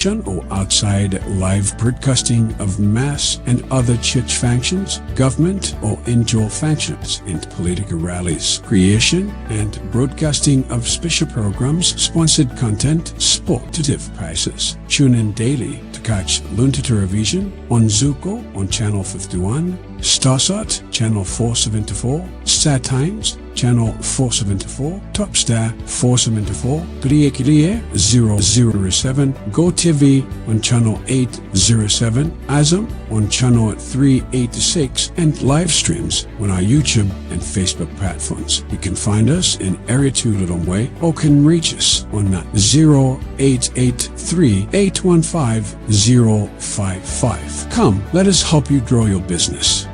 or outside live broadcasting of mass and other church functions, government or indoor functions, and political rallies, creation and broadcasting of special programs, sponsored content, sportive prices. Tune in daily to catch Luntha television on Zuko on channel 51, Starsat channel 474, Star Times channel 474, Topstar 474, Kriye 007, GoTV on channel 807, Azam on channel 386, and live streams on our YouTube and Facebook platforms. You can find us in Area 2 Lilongwe or can reach us on 0883 815 055. Come, let us help you grow your business.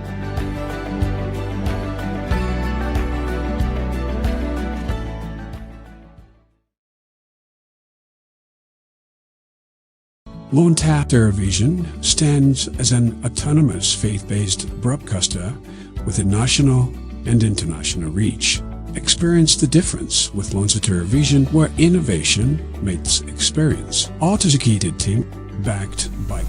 Luntha Television stands as an autonomous faith-based broadcaster with a national and international reach. Experience the difference with Luntha Television, where innovation meets experience. Authenticated team backed by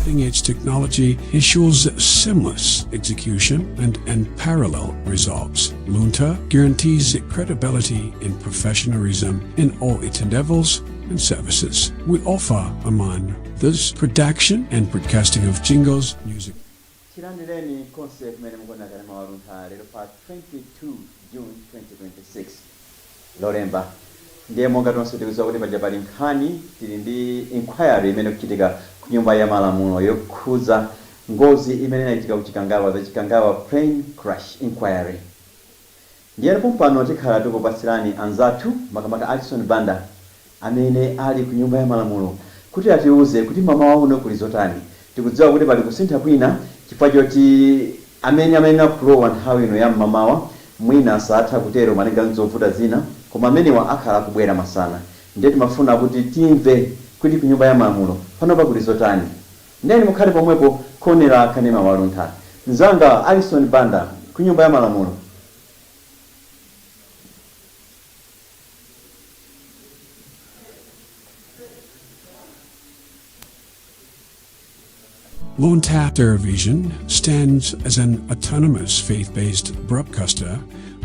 cutting-edge technology ensures seamless execution and unparalleled results. Luntha guarantees credibility and professionalism in all its endeavors and services. We offer, among this, production and broadcasting of jingles, music. Chilandireni concept mene mukona kana Luntha lero pa 22 June 2026 Lolemba ndiye monga tonse tikuziwa kuti paja pali nkhani tili ndi inquiry imene kuchitika ku nyumba ya malamulo yokhuza ngozi imene inachitika kuchikangawa the Chikangawa plane crash inquiry. Ndiye pompano tikhala tikupatsirani anzathu makamaka Alison Banda amene ali ku nyumba ya malamulo kuti atiuze kuti mama wawo uno kuli zotani. Tikudziwa kuti pali kusintha kwina chifukwa choti amene kulowa nthawi ino ya mamawa mwina satha kutero malinga nzovuta zina koma amenewa akhala kubwera masana. Ndiye timafuna kuti timve kuti ku nyumba ya malamulo panopa kuli zotani. Ndiye mukhale pomwepo konera kanema wa Luntha. Nzanga Alison Banda ku nyumba ya malamulo. Luntha Television stands as an autonomous faith-based broadcaster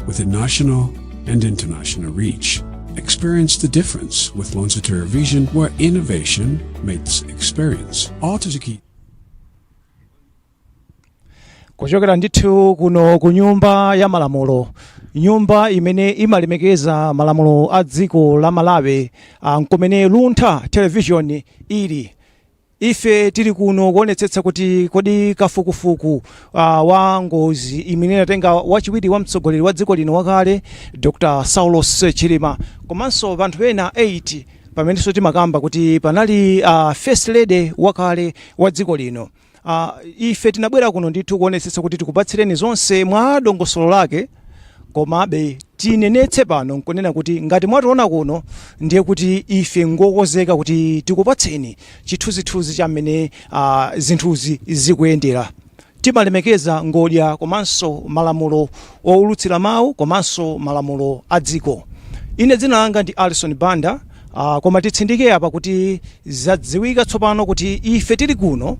with a national and international reach. Experience the difference with Luntha Television, where innovation meets experience. Authenticated. Kuchokera ndithu kuno ku nyumba ya malamulo, nyumba imene imalemekeza malamulo a dziko la Malawi, nkomene Luntha Television ili. Ife tili kuno kuonetsetsa kuti kodi kafukufuku wa ngozi imene inatenga wachiwiri wa mtsogoleri wa dziko lino wakale Dr. Saulos Chilima komanso vanthu ena 8 pamenenso timakamba kuti panali first lady wakale wa dziko lino. Ife tinabwera kuno ndithu kuonetsetsa kuti tikupatsireni zonse mwa dongosolo lake, komabe tinenetse pano nkunena kuti ngati mwationa kuno ndiye kuti ife ngokozeka kuti tikupatseni chithunzithunzi cha mmene zinthuzi zikuyendera. Timalemekeza ngodya komanso malamulo oulutsira mawu komanso malamulo a dziko. Ine dzina langa ndi Alison Banda, koma titsindike apa kuti zadziwika tsopano kuti ife tili kuno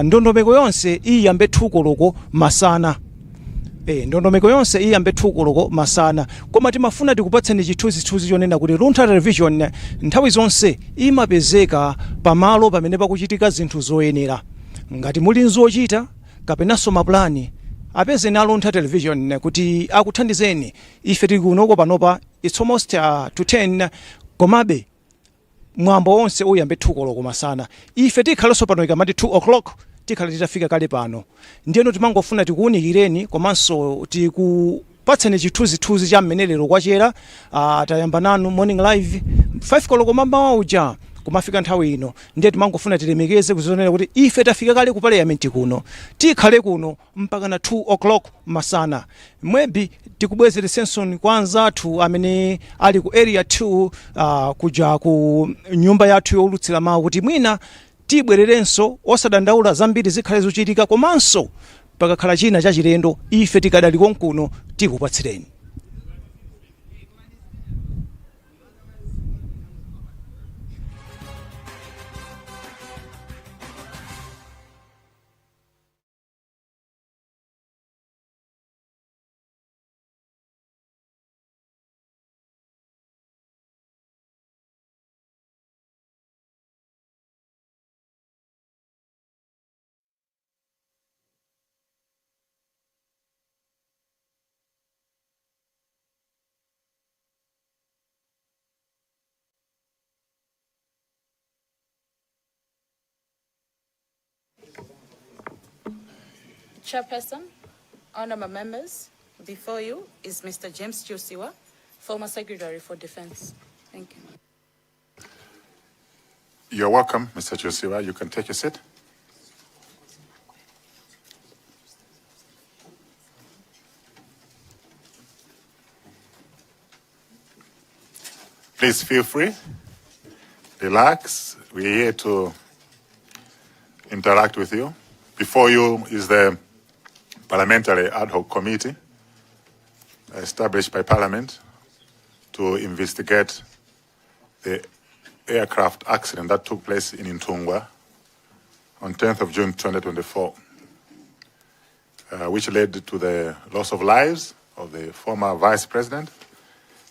ndondomeko yonse iyambe thukoloko masana. Ndondomeko yonse iyambe thukoloko masana, koma timafuna tikupatseni chithunzithunzi chonena kuti Luntha Television nthawi zonse imapezeka pamalo pamene pakuchitika zinthu zoyenera. Ngati muli nzochita kapenanso maplani, apezeni Luntha Television kuti akuthandizeni. Ife tili kunoko panopa it's almost to 10, komabe mwambo wonse uyambe thukoloko masana. Ife tikhalenso pano ikamati 2 o'clock tikhala titafika kale pano. Ndiyeno timangofuna tikuunikireni komanso tikupatseni chithunzithunzi cha mmenelero kwachera. Tayamba nanu morning live 5 koloko mamawa uja kumafika nthawi ino. Ndiye timangofuna tilemekeze kuzonera kuti ife tafika kale ku parliament kuno, tikhale kuno mpaka na 2 o'clock masana. Maybe tikubwezere senson kwanza athu amene ali ku area 2 kuja ku nyumba yathu youlutsira mawu kuti mwina tibwererenso osadandaula zambiri zikhale zochitika, komanso pakakhala china cha chilendo ife tikadali konkuno tikupatsireni. Chairperson, honorable members, before you is Mr. James Josiwa, former Secretary for Defense. Thank you. You're welcome, Mr. Josiwa. You can take a seat. Please feel free, relax. We're here to interact with you. Before you is the Parliamentary Ad Hoc Committee established by Parliament to investigate the aircraft accident that took place in Intungwa on 10th of June 2024, which led to the loss of lives of the former Vice President,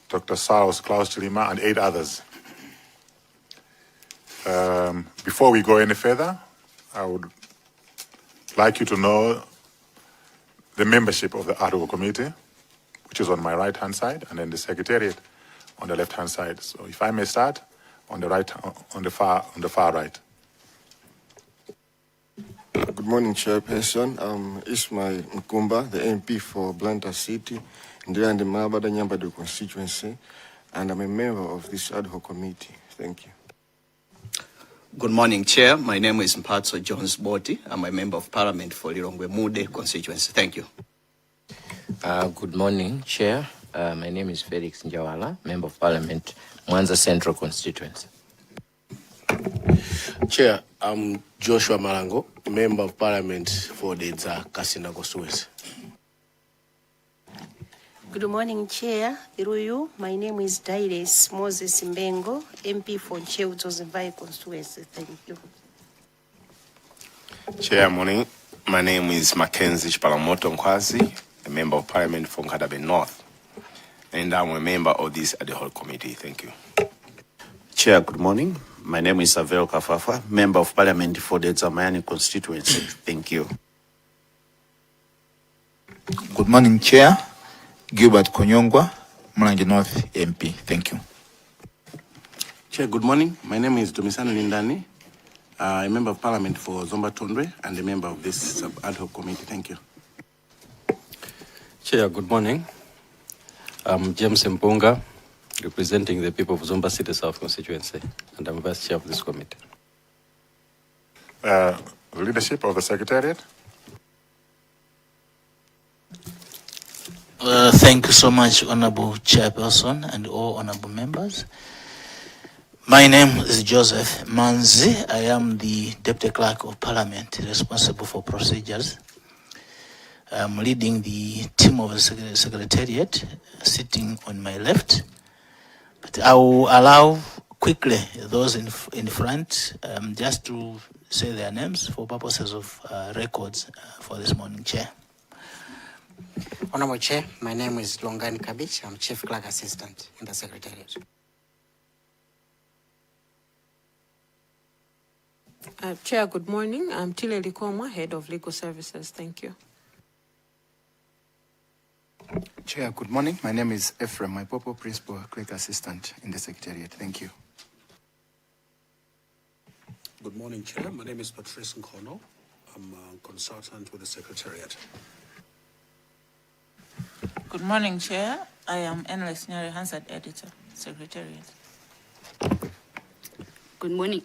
Dr. Klaus Chilima, and 8 others. Before we go any further, I would like you to know the membership of the Ad Hoc Committee, which is on my right-hand side, and then the Secretariat on the left-hand side. So if I may start on the right, on the far right. Good morning, Chairperson. Ismail Nkumba, the MP for Luntha City, and the Mabada Nyambadu constituency, and I'm a member of this ad hoc committee. Thank you. Good morning, Chair. My name is Mpatso Jones Boti. I'm a member of Parliament for Lilongwe Mude constituency. Thank you. Good morning, Chair. My name is Felix Njawala, Member of Parliament, Mwanza Central constituency. Chair, I'm Joshua Marango, Member of Parliament for the Kasina constituency. Good morning, Chair. Iruyu, my name is Dairis Moses Mbengo, MP for Cheutos constituency. Thank you. Chair, morning. My name is Mackenzie Chipalamoto Nkwazi, a Member of Parliament for Nkadabe North, and I'm a member of this ad hoc committee. Thank you. Chair, good morning. My name is Avel Kafafa, Member of Parliament for the Zamayani constituency. Thank you. Good morning, Chair. Gilbert Konyongwa, Mlange North MP. Thank you. Chair, good morning. My name is Domisano Lindani, a Member of Parliament for Zomba Tondwe and a member of this ad hoc committee. Thank you. Chair, good morning. I'm James Mpunga, representing the people of Zomba City South constituency, and I'm Vice Chair of this committee. Leadership of the Secretariat. Thank you so much, Honorable Chairperson and all honorable members. My name is Joseph Manzi. I am the Deputy Clerk of Parliament responsible for procedures. I'm leading the team of the Secretariat sitting on my left. But I will allow quickly those in front just to say their names for purposes of records for this morning, Chair. Honorable Chair, my name is Longani Kabich. I'm Chief Clerk Assistant in the Secretariat. Chair, good morning. I'm Tile Likoma, Head of Legal Services. Thank you. Chair, good morning. My name is Ephraim Maipopo, Principal Clerk Assistant in the Secretariat. Thank you. Good morning, Chair. My name is Patrice Nkono. I'm a consultant with the Secretariat. Good morning, Chair. I am Endless Nyari Hansard Editor, Secretariat. Good morning.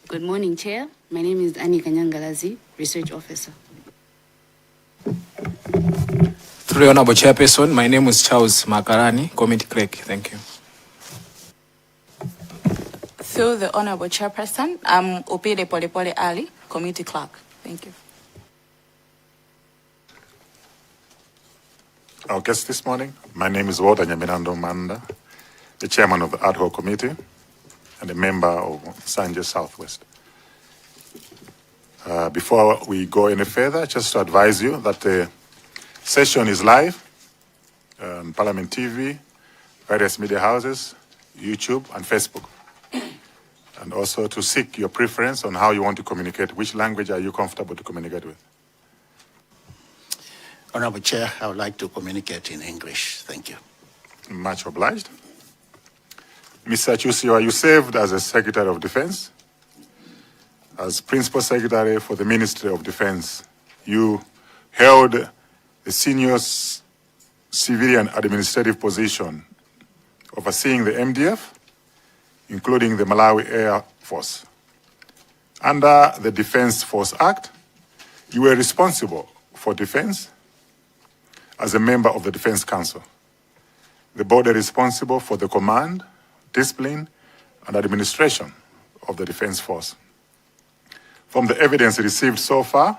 Good morning, Chair. My name is Annie Kanyangalazi, Research Officer. Through the Honorable Chairperson, my name is Charles Makarani, Committee Clerk. Thank you. Through the Honorable Chairperson, I'm Opide Polepole Ali, Committee Clerk. Thank you. Our guest this morning, my name is Walter Nyaminando Manda, the Chairman of the Ad Hoc Committee and a member of Sanje Southwest. Before we go any further, just to advise you that the session is live on Parliament TV, various media houses, YouTube, and Facebook. And also to seek your preference on how you want to communicate. Which language are you comfortable to communicate with? Honorable Chair, I would like to communicate in English. Thank you. Much obliged. Mr. Chusio, you served as a Secretary of Defense, as Principal Secretary for the Ministry of Defense. You held the senior civilian administrative position overseeing the MDF, including the Malawi Air Force. Under the Defense Force Act, you were responsible for defense as a member of the Defense Council. The body responsible for the command, discipline, and administration of the Defense Force. From the evidence received so far,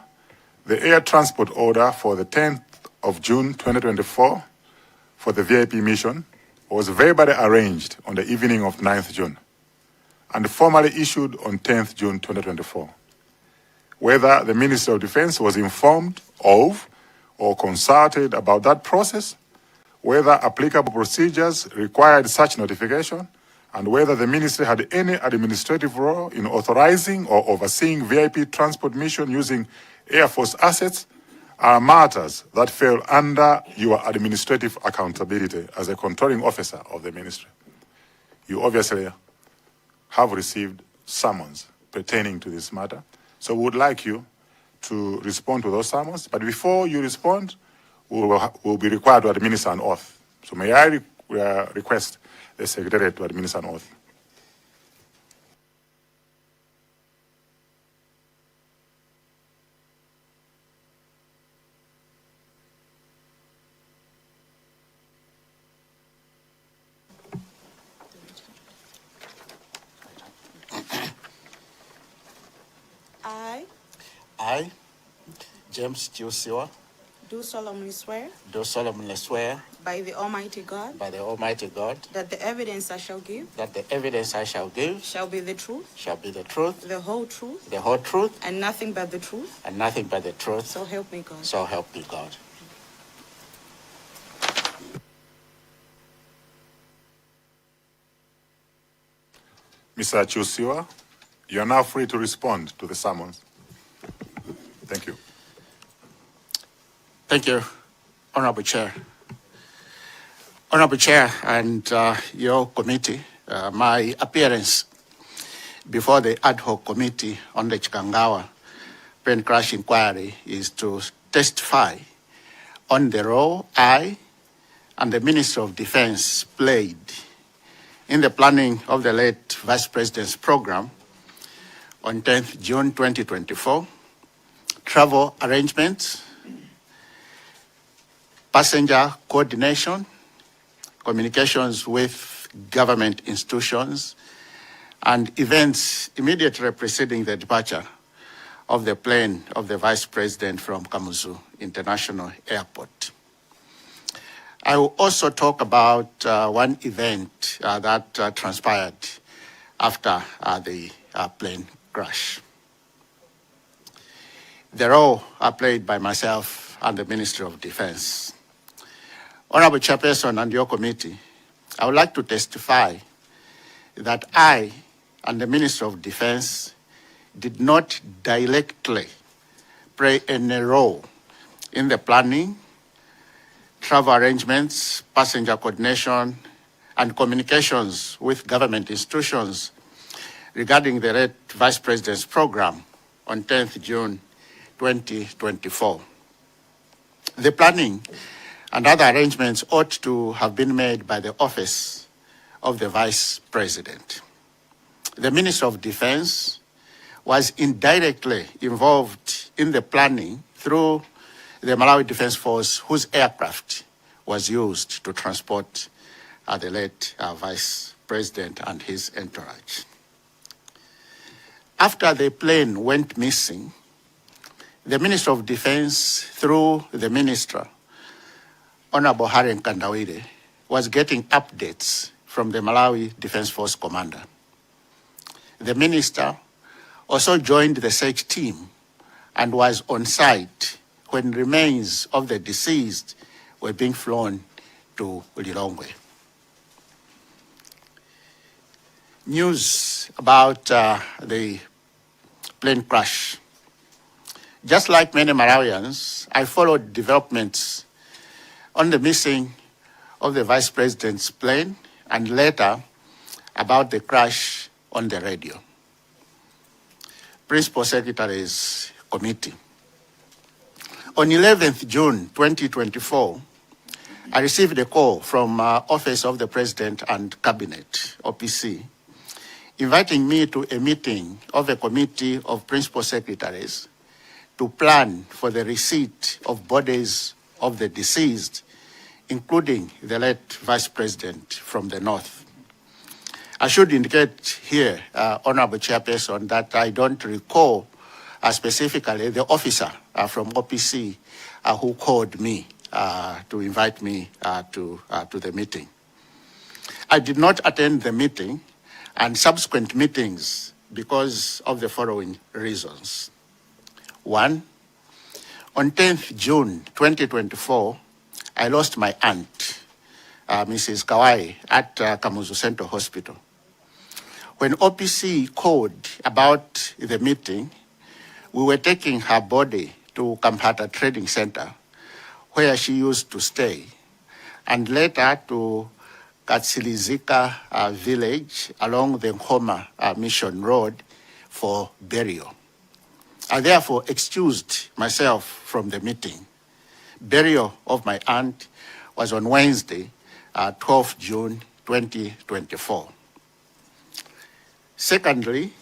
the air transport order for the 10th of June 2024 for the VIP mission was verbally arranged on the evening of 9th June and formally issued on 10th June 2024. Whether the Ministry of Defense was informed of or consulted about that process, whether applicable procedures required such notification, and whether the ministry had any administrative role in authorizing or overseeing VIP transport mission using Air Force assets are matters that fell under your administrative accountability as a controlling officer of the ministry. You obviously have received summons pertaining to this matter, so we would like you to respond to those summons, but before you respond, we will be required to administer an oath. So may I request the Secretary to administer an oath. I, James Jusiwa, Do solemnly swear do solemnly swear by the Almighty God by the Almighty God that the evidence I shall give that the evidence I shall give shall be the truth, shall be the truth, the whole truth, the whole truth, and nothing but the truth. and nothing but the truth. So help me God. So help me God. Mr. Chusiwa, you are now free to respond to the summons. Thank you. Thank you, Honorable Chair. Honorable Chair and your committee, my appearance before the ad hoc committee on the Chikangawa plane crash inquiry is to testify on the role I and the Minister of Defense played in the planning of the late Vice President's program on 10th June 2024, travel arrangements, passenger coordination, communications with government institutions, and events immediately preceding the departure of the plane of the Vice President from Kamuzu International Airport. I will also talk about one event that transpired after the plane crash. The role played by myself and the Ministry of Defense. Honorable Chairperson and your committee, I would like to testify that I and the Ministry of Defense did not directly play any role in the planning, travel arrangements, passenger coordination, and communications with government institutions regarding the late Vice President's program on 10th June 2024. The planning and other arrangements ought to have been made by the Office of the Vice President. The Minister of Defense was indirectly involved in the planning through the Malawi Defense Force, whose aircraft was used to transport the late Vice President and his entourage. After the plane went missing, the Minister of Defense, through the Minister, Honorable Haren Kandawire, was getting updates from the Malawi Defense Force commander. The Minister also joined the search team and was on site when remains of the deceased were being flown to Lilongwe. News about the plane crash. Just like many Malawians, I followed developments on the missing of the Vice President's plane and later about the crash on the radio. Principal Secretary's Committee. On 11th June 2024, I received a call from Office of the President and Cabinet, OPC, inviting me to a meeting of a committee of principal secretaries to plan for the receipt of bodies of the deceased, including the late Vice President from the North. I should indicate here, Honorable Chairperson, that I don't recall specifically the officer from OPC who called me to invite me to the meeting. I did not attend the meeting and subsequent meetings because of the following reasons. One, on 10th June 2024, I lost my aunt, Mrs. Kawai, at Kamuzu Central Hospital. When OPC called about the meeting, we were taking her body to Kampata Trading Center, where she used to stay, and later to Katsilizika village along the Nkoma Mission Road for burial. I therefore excused myself from the meeting. Burial of my aunt was on Wednesday, 12th June 2024. Secondly,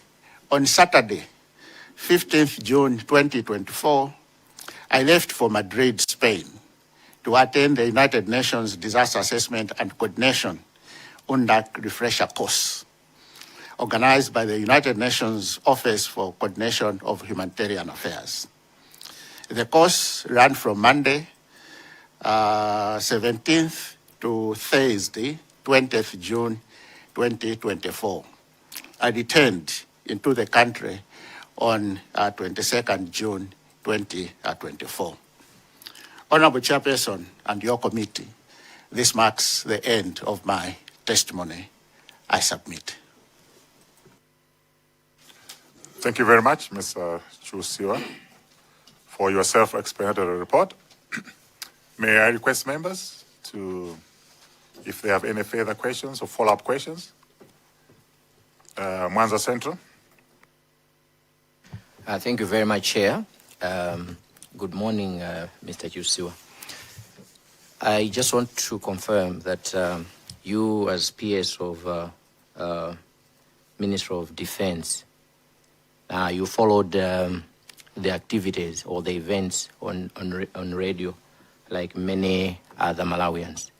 on Saturday, 15th June 2024, I left for Madrid, Spain, to attend the United Nations Disaster Assessment and Coordination UNDAC refresher course, organized by the United Nations Office for Coordination of Humanitarian Affairs. The course ran from Monday, 17th to Thursday, 20th June 2024. I returned into the country on 22nd June 2024. Honorable Chairperson and your committee, this marks the end of my testimony. I submit. Thank you very much, Mr. Chusiwa, for your self-explanatory report. May I request members to, if they have any further questions or follow-up questions? Mwanza Central. Thank you very much, Chair. Good morning, Mr. Chusiwa. I just want to confirm that you, as PS of Minister of Defense, you followed the activities or the events on radio like many other Malawians.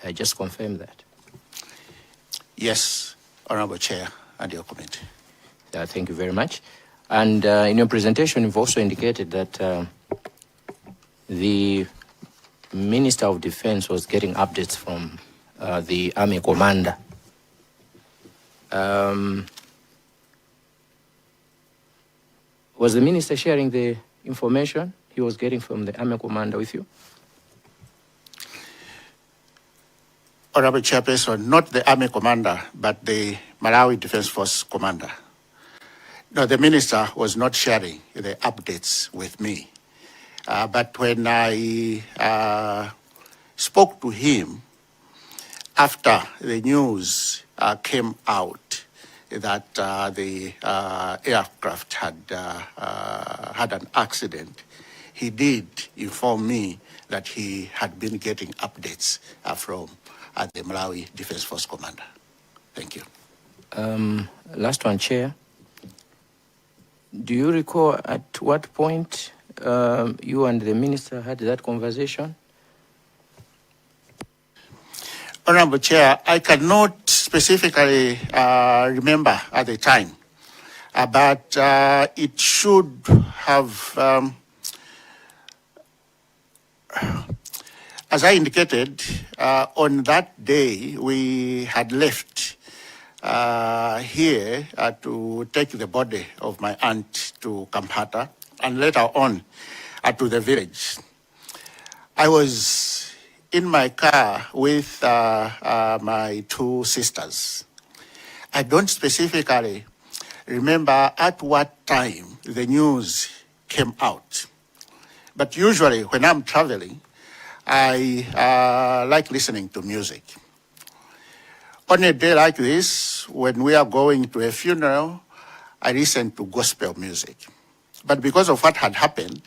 I just confirm that. Yes, Honorable Chair and your committee. Thank you very much. And in your presentation, you've also indicated that the Minister of Defense was getting updates from the Army Commander. Was the Minister sharing the information he was getting from the Army Commander with you? Honorable Chairperson, not the Army Commander, but the Malawi Defense Force Commander. No, the Minister was not sharing the updates with me. But when I spoke to him after the news came out that the aircraft had an accident, he did inform me that he had been getting updates from the Malawi Defense Force Commander. Thank you. Last one, Chair. Do you recall at what point you and the Minister had that conversation? Honorable Chair, I cannot specifically remember at the time, but it should have, as I indicated, on that day we had left here to take the body of my aunt to Kampata and later on to the village. I was in my car with my two sisters. I don't specifically remember at what time the news came out, but usually when I'm traveling, I like listening to music. On a day like this, when we are going to a funeral, I listen to gospel music. But because of what had happened,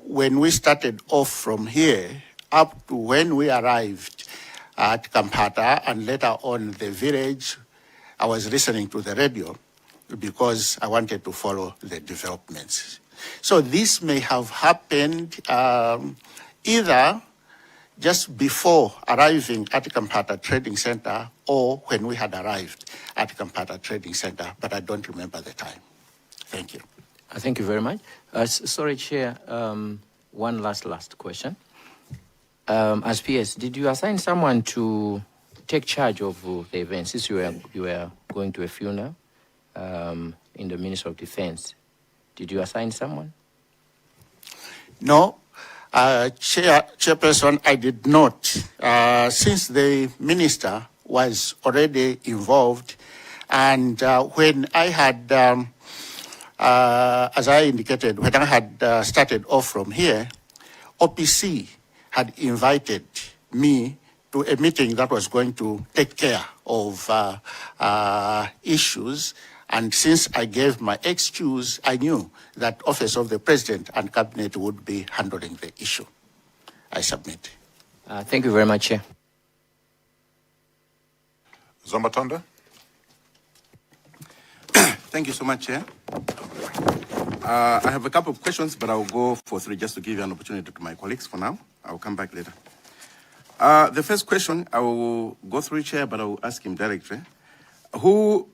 when we started off from here up to when we arrived at Kampata and later on the village, I was listening to the radio because I wanted to follow the developments. So this may have happened either just before arriving at Kampata Trading Center or when we had arrived at Kampata Trading Center, but I don't remember the time. Thank you. Thank you very much. Sorry, Chair, one last question. As PS, did you assign someone to take charge of the event since you were going to a funeral in the Ministry of Defense? Did you assign someone? No, Chairperson, I did not. Since the minister was already involved, and when I had, as I indicated, when I had started off from here, OPC had invited me to a meeting that was going to take care of issues. And since I gave my excuse, I knew that Office of the President and Cabinet would be handling the issue. I submit. Thank you very much, Chair. Zomba Tonde. Thank you so much, Chair. I have a couple of questions, but I'll go for three just to give you an opportunity to my colleagues for now. I'll come back later. The first question, I will go through, Chair, but I will ask him directly. Who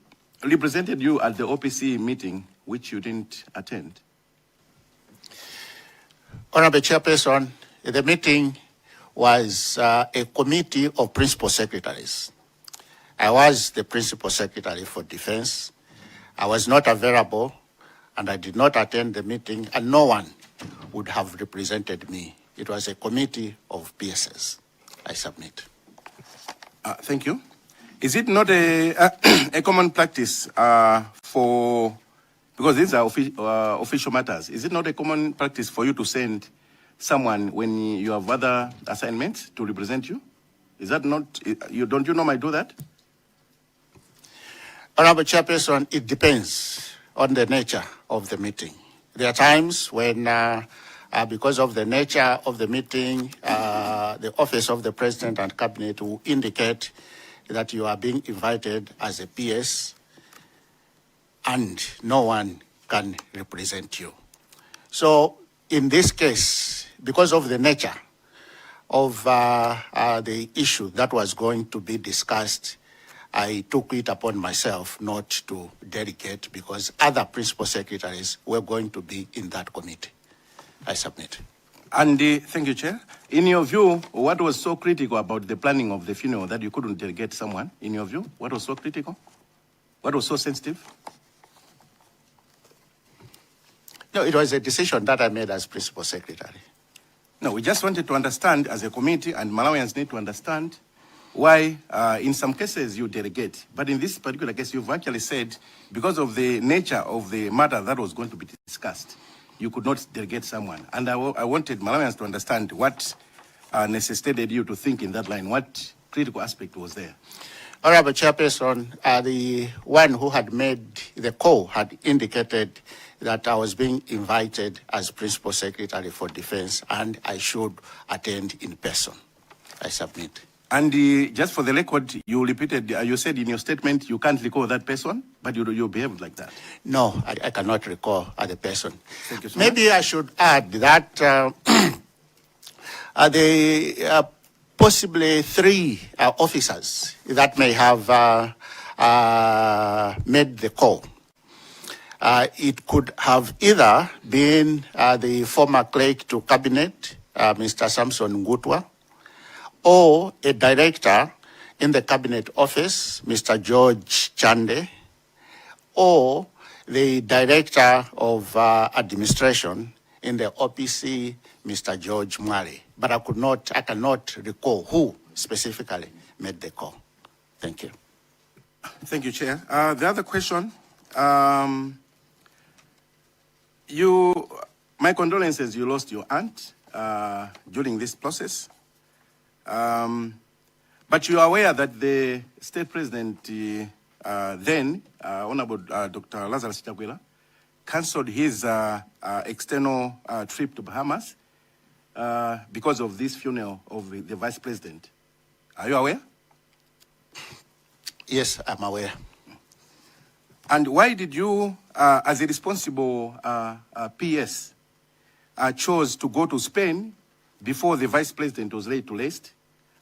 represented you at the OPC meeting, which you didn't attend? Honorable Chairperson, the meeting was a committee of principal secretaries. I was the principal secretary for defense. I was not available, and I did not attend the meeting, and no one would have represented me. It was a committee of PSS. I submit. Thank you. Is it not a common practice for, because these are official matters, is it not a common practice for you to send someone when you have other assignments to represent you? Is that not, don't you normally do that? Honorable Chairperson, it depends on the nature of the meeting. There are times when, because of the nature of the meeting, the Office of the President and Cabinet will indicate that you are being invited as a PS and no one can represent you. So in this case, because of the nature of the issue that was going to be discussed, I took it upon myself not to delegate because other principal secretaries were going to be in that committee. I submit. And thank you, Chair. In your view, what was so critical about the planning of the funeral that you couldn't delegate someone? In your view, what was so critical? What was so sensitive? No, it was a decision that I made as principal secretary. No, we just wanted to understand as a committee, and Malawians need to understand why in some cases you delegate. But in this particular case, you've actually said because of the nature of the matter that was going to be discussed, you could not delegate someone. And I wanted Malawians to understand what necessitated you to think in that line. What critical aspect was there? Honorable Chairperson, the one who had made the call had indicated that I was being invited as Principal Secretary for Defense and I should attend in person. I submit. And just for the record, you repeated, you said in your statement you can't recall that person, but you behaved like that. No, I cannot recall the person. Thank you so Maybe much. I should add that possibly three officers that may have made the call. It could have either been the former clerk to cabinet, Mr. Samson Ngutwa, or a director in the cabinet office, Mr. George Chande, or the director of administration in the OPC, Mr. George Mwale. But I cannot recall who specifically made the call. Thank you. Thank you, Chair. The other question, my condolences, you lost your aunt during this process. But you are aware that the state president then, Honorable Dr. Lazarus Chakwera, cancelled his external trip to Bahamas because of this funeral of the Vice President. Are you aware? Yes, I'm aware. And why did you, as a responsible PS, chose to go to Spain before the Vice President was laid to rest,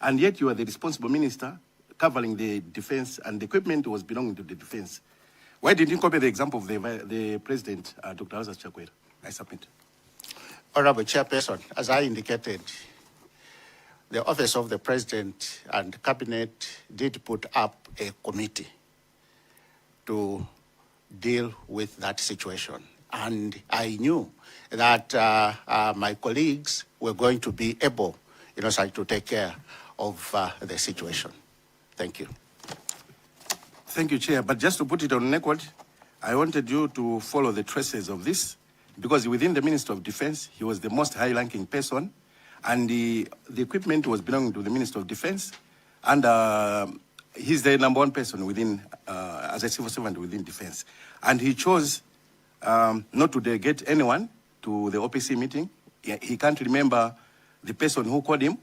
and yet you are the responsible minister covering the defense, and the equipment was belonging to the defense? Why didn't you copy the example of the President, Dr. Azaz Chakwera? I submit. Honorable Chairperson, as I indicated, the Office of the President and Cabinet did put up a committee to deal with that situation. And I knew that my colleagues were going to be able, to take care of the situation. Thank you. Thank you, Chair. But just to put it on record, I wanted you to follow the traces of this, because within the Minister of Defense, he was the most high-ranking person, and the equipment was belonging to the Minister of Defense, and he's the number one person within, as a civil servant within Defense. And he chose not to delegate anyone to the OPC meeting. He can't remember the person who called him.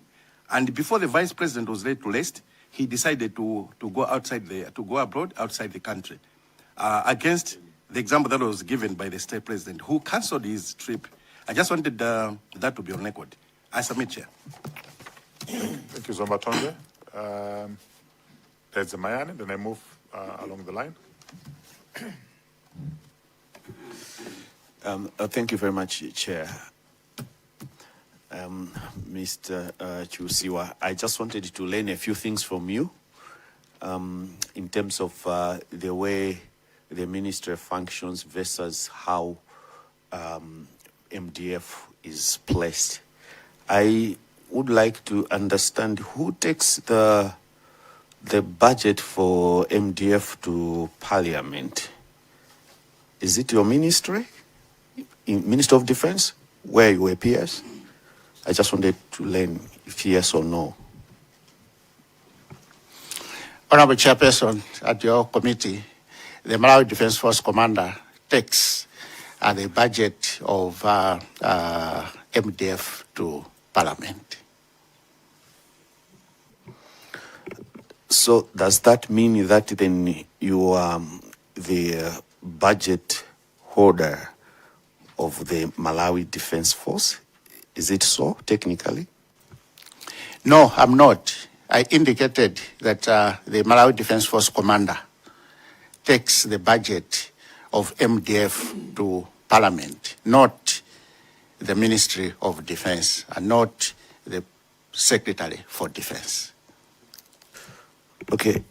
And before the Vice President was laid to rest, he decided to go abroad outside the country, against the example that was given by the State President, who cancelled his trip. I just wanted that to be on record. I submit, Chair. Thank you, Zombatonde. There's a Mayani, then I move along the line. Thank you very much, Chair. Mr. Chusiwa, I just wanted to learn a few things from you in terms of the way the ministry functions versus how MDF is placed. I would like to understand who takes the budget for MDF to Parliament. Is it your ministry, Minister of Defense, where you were PS? I just wanted to learn if yes or no. Honorable Chairperson, at your committee, the Malawi Defense Force Commander takes the budget of MDF to Parliament. So does that mean that then you are the budget holder of the Malawi Defense Force? Is it so, technically? No, I'm not. I indicated that the Malawi Defense Force Commander takes the budget of MDF to Parliament, not the Ministry of Defense, and not the Secretary for Defense. Okay.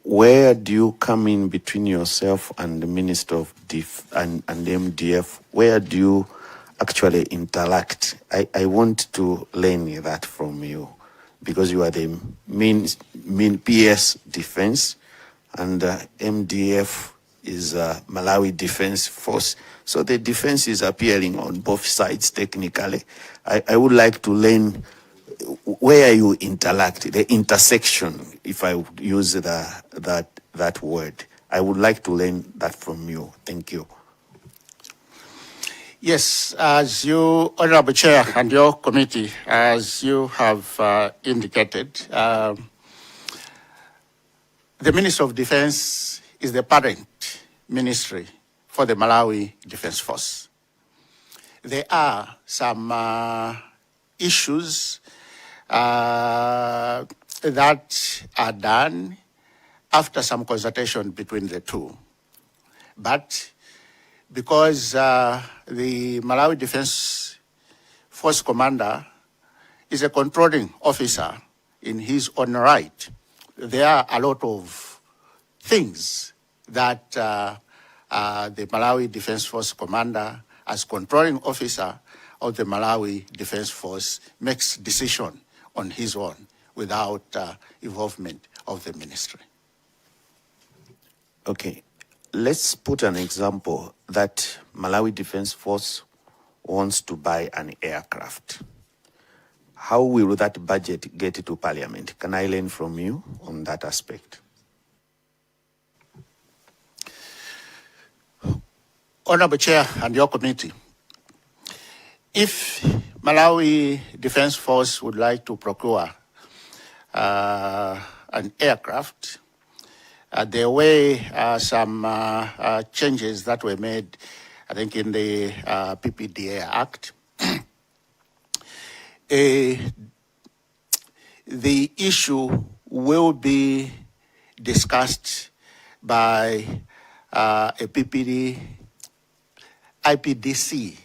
Where do you come in between yourself and the Minister of and MDF? Where do you actually interact? I want to learn that from you, because you are the main PS Defense, and MDF is Malawi Defense Force. So the defense is appearing on both sides technically. I would like to learn where you interact, the intersection, if I would use that word. I would like to learn that from you. Thank you. Yes, as you, Honorable Chair, and your committee, as you have indicated, the Ministry of Defense is the parent ministry for the Malawi Defense Force. There are some issues that are done after some consultation between the two. But because the Malawi Defense Force Commander is a controlling officer in his own right, there are a lot of things that the Malawi Defense Force Commander, as controlling officer of the Malawi Defense Force, makes decision on his own without involvement of the ministry. Okay. Let's put an example that Malawi Defense Force wants to buy an aircraft. How will that budget get to Parliament? Can I learn from you on that aspect? Honorable Chair and your committee, if Malawi Defense Force would like to procure an aircraft, there were some changes that were made, I think, in the PPDA Act. The issue will be discussed by a IPDC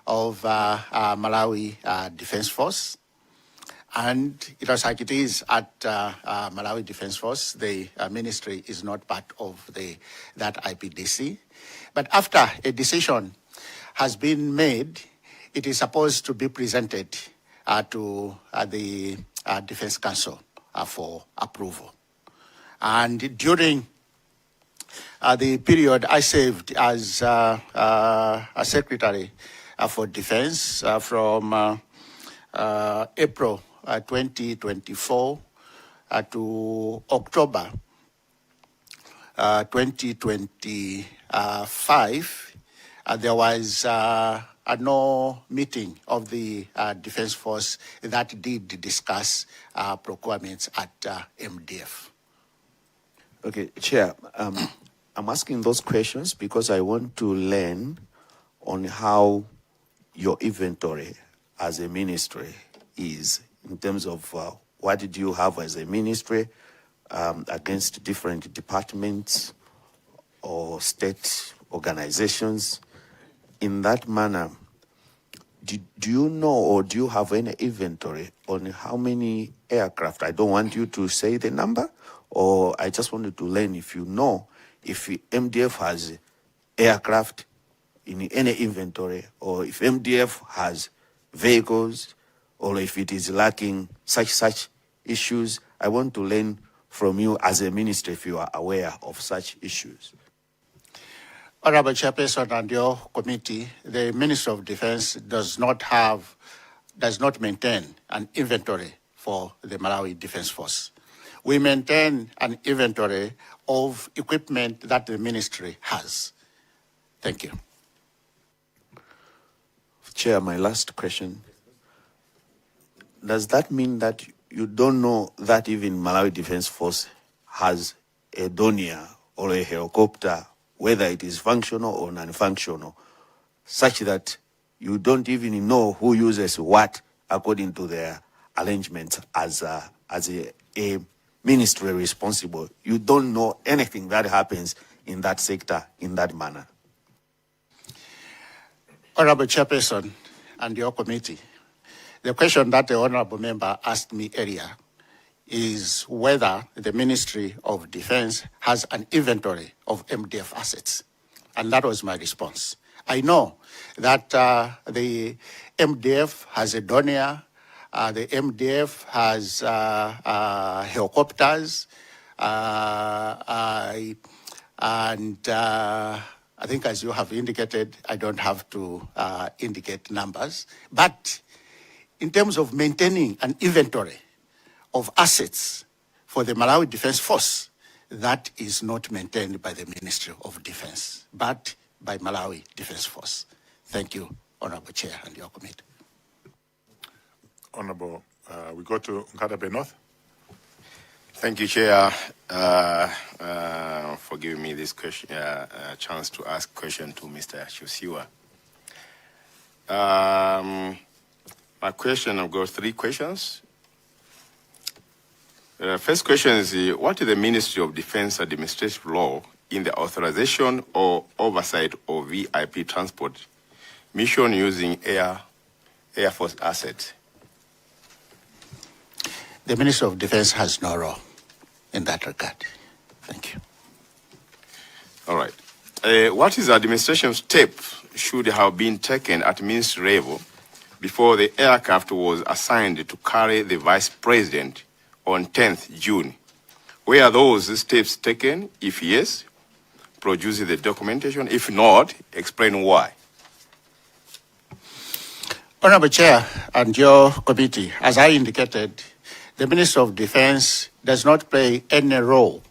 of Malawi Defense Force. And it was like it is at Malawi Defense Force. The ministry is not part of that IPDC. But after a decision has been made, it is supposed to be presented to the Defense Council for approval. And during the period I served as a Secretary for Defense from April 2024 to October 2025, there was no meeting of the Defense Force that did discuss procurements at MDF. Okay, Chair, I'm asking those questions because I want to learn on how your inventory as a ministry is in terms of what did you have as a ministry against different departments or state organizations. In that manner, do you know or do you have any inventory on how many aircraft? I don't want you to say the number, or I just wanted to learn if you know if MDF has aircraft in any inventory, or if MDF has vehicles, or if it is lacking such issues. I want to learn from you as a minister if you are aware of such issues. Honorable Chairperson and your committee, the Ministry of Defense does not maintain an inventory for the Malawi Defense Force. We maintain an inventory of equipment that the ministry has. Thank you. Chair, my last question. Does that mean that you don't know that even Malawi Defense Force has a Donia or a helicopter, whether it is functional or non-functional, such that you don't even know who uses what according to their arrangements as a ministry responsible? You don't know anything that happens in that sector in that manner. Honorable Chairperson and your committee, the question that the honorable member asked me earlier is whether the Ministry of Defense has an inventory of MDF assets. And that was my response. I know that the MDF has a Donia, the MDF has helicopters, and I think as you have indicated, I don't have to indicate numbers. But in terms of maintaining an inventory of assets for the Malawi Defense Force, that is not maintained by the Ministry of Defense, but by Malawi Defense Force. Thank you, Honorable Chair and your committee. Honorable, we go to Nkadabe North. Thank you, Chair, for giving me this question, chance to ask question to Mr. Chusiwa. My question, I've got 3 questions. First question is, what is the Ministry of Defense administrative law in the authorization or oversight of VIP transport mission using Air Force assets? The Ministry of Defense has no role in that regard. Thank you. All right. What is the administration step should have been taken at ministry level before the aircraft was assigned to carry the Vice President on 10th June? Were those steps taken? If yes, produce the documentation. If not, explain why. Honorable Chair and your committee, as I indicated, the Ministry of Defense does not play any role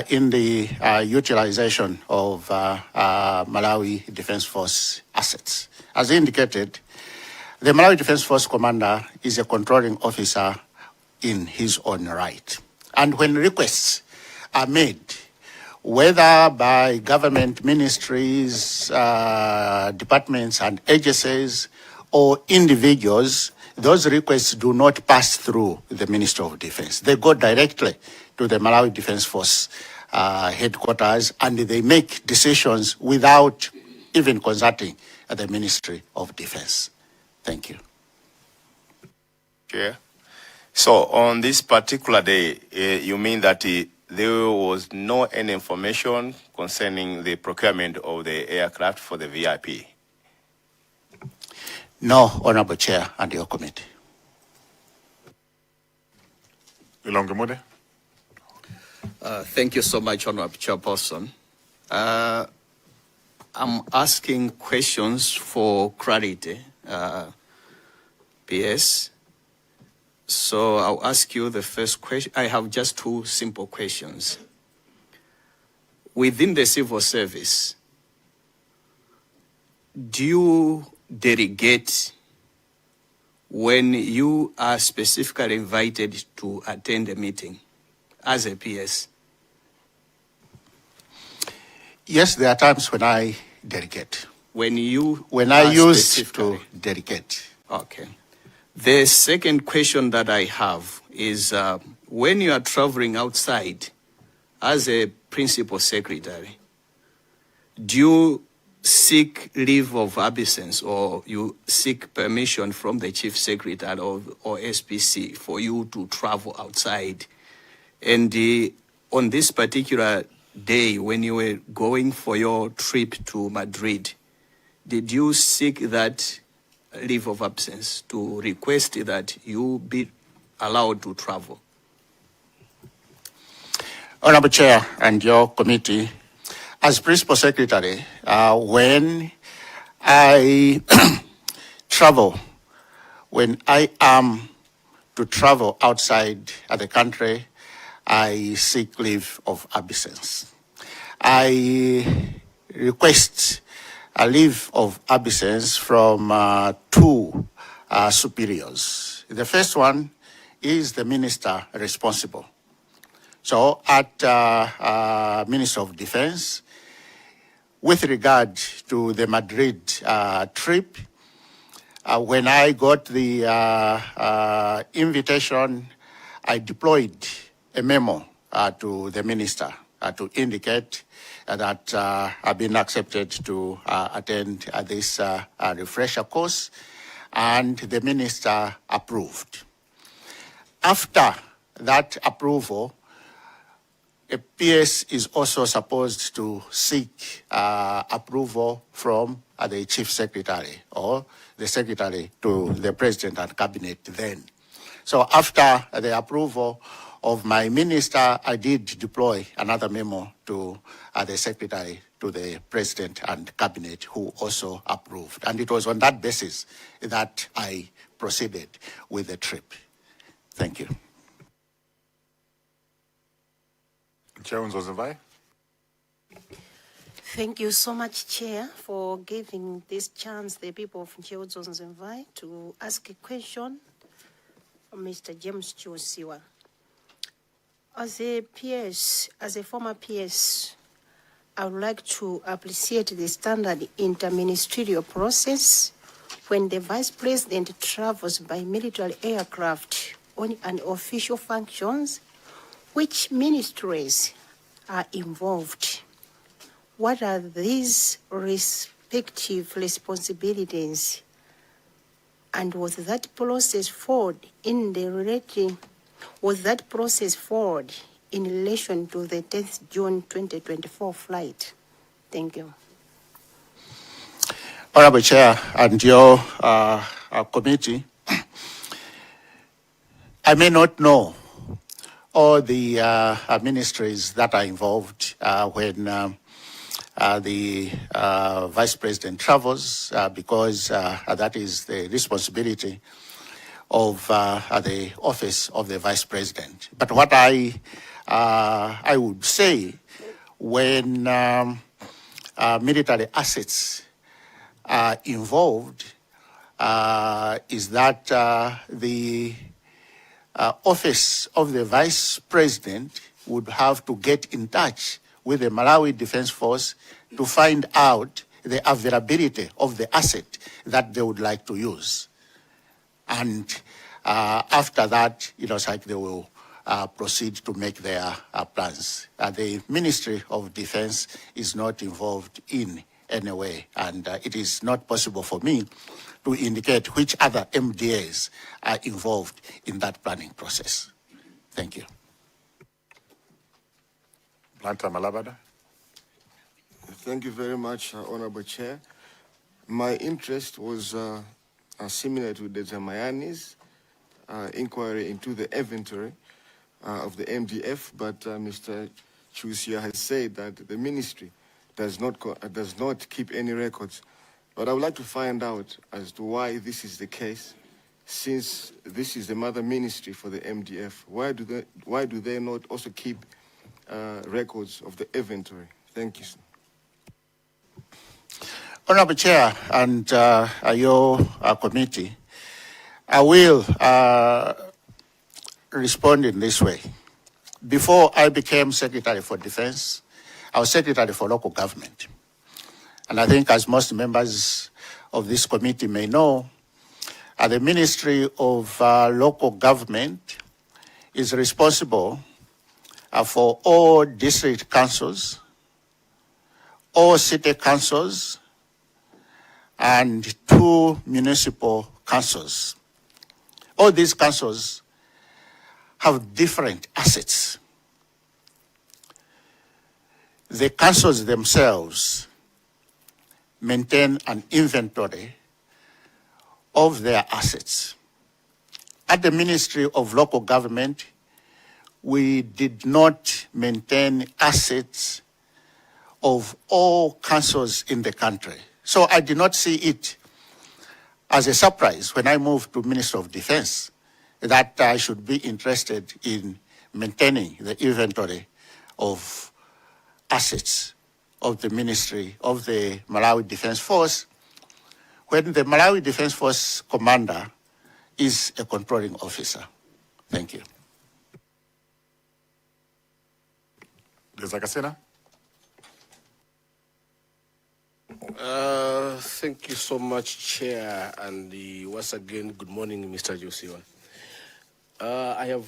in the utilization of Malawi Defense Force assets. As indicated, the Malawi Defense Force commander is a controlling officer in his own right. And when requests are made, whether by government ministries, departments and agencies, or individuals, those requests do not pass through the Ministry of Defense. They go directly to the Malawi Defense Force headquarters, and they make decisions without even consulting the Ministry of Defense. Thank you. Chair. So on this particular day, you mean that there was no any information concerning the procurement of the aircraft for the VIP? No, Honorable Chair and your committee. Ilonge Mude. Thank you so much, Honorable Chairperson. I'm asking questions for clarity, PS. So I'll ask you the first question. I have just two simple questions. Within the civil service, do you delegate when you are specifically invited to attend a meeting as a PS? Yes, there are times when I delegate. When I use to delegate. Okay. The second question that I have is when you are traveling outside as a principal secretary, do you seek leave of absence or you seek permission from the chief secretary or SPC for you to travel outside? And on this particular day when you were going for your trip to Madrid, did you seek that leave of absence to request that you be allowed to travel? Honorable Chair and your committee, as Principal Secretary, when I travel, when I am to travel outside the country, I seek leave of absence. I request a leave of absence from two superiors. The first one is the minister responsible. So at Minister of Defense, with regard to the Madrid trip, when I got the invitation, I deployed a memo to the minister to indicate that I've been accepted to attend this refresher course, and the minister approved. After that approval, a PS is also supposed to seek approval from the chief secretary or the secretary to the president and cabinet then. So after the approval of my minister, I did deploy another memo to the secretary to the president and cabinet, who also approved. And it was on that basis that I proceeded with the trip. Thank you. Thank you so much, Chair, for giving this chance the people of Ncheu to ask a question from Mr. James Chiosiwa. As a PS, as a former PS, I would like to appreciate the standard interministerial process when the Vice President travels by military aircraft on an official functions. Which ministries are involved? What are these respective responsibilities? And was that process forward in relation to the 10th June 2024 flight? Thank you. Honorable Chair and your committee, I may not know all the ministries that are involved when the Vice President travels, because that is the responsibility of the office of the Vice President. But what I I would say when military assets are involved is that the office of the vice president would have to get in touch with the Malawi Defense Force to find out the availability of the asset that they would like to use. And after that, it's like they will proceed to make their plans. The Ministry of Defense is not involved in any way, and it is not possible for me to indicate which other MDAs are involved in that planning process. Thank you. Luntha Malabada. Thank you very much, Honorable Chair. My interest was similar to the Zamayani's inquiry into the inventory of the MDF, but Mr. Chusia has said that the ministry does not keep any records. But I would like to find out as to why this is the case, since this is the mother ministry for the MDF. Why do they not also keep records of the inventory? Thank you, sir. Honorable Chair and your committee, I will respond in this way. Before I became Secretary for Defense, I was Secretary for Local Government. And I think, as most members of this committee may know, the Ministry of Local Government is responsible for all district councils, all city councils, and 2 municipal councils. All these councils have different assets. The councils themselves maintain an inventory of their assets. At the Ministry of Local Government, we did not maintain assets of all councils in the country. So I did not see it as a surprise when I moved to Minister of Defense that I should be interested in maintaining the inventory of assets of the Ministry of the Malawi Defense Force, when the Malawi Defense Force commander is a controlling officer. Thank you. Zakasena. Thank you so much, Chair, and once again, good morning, Mr. Josiwa. I have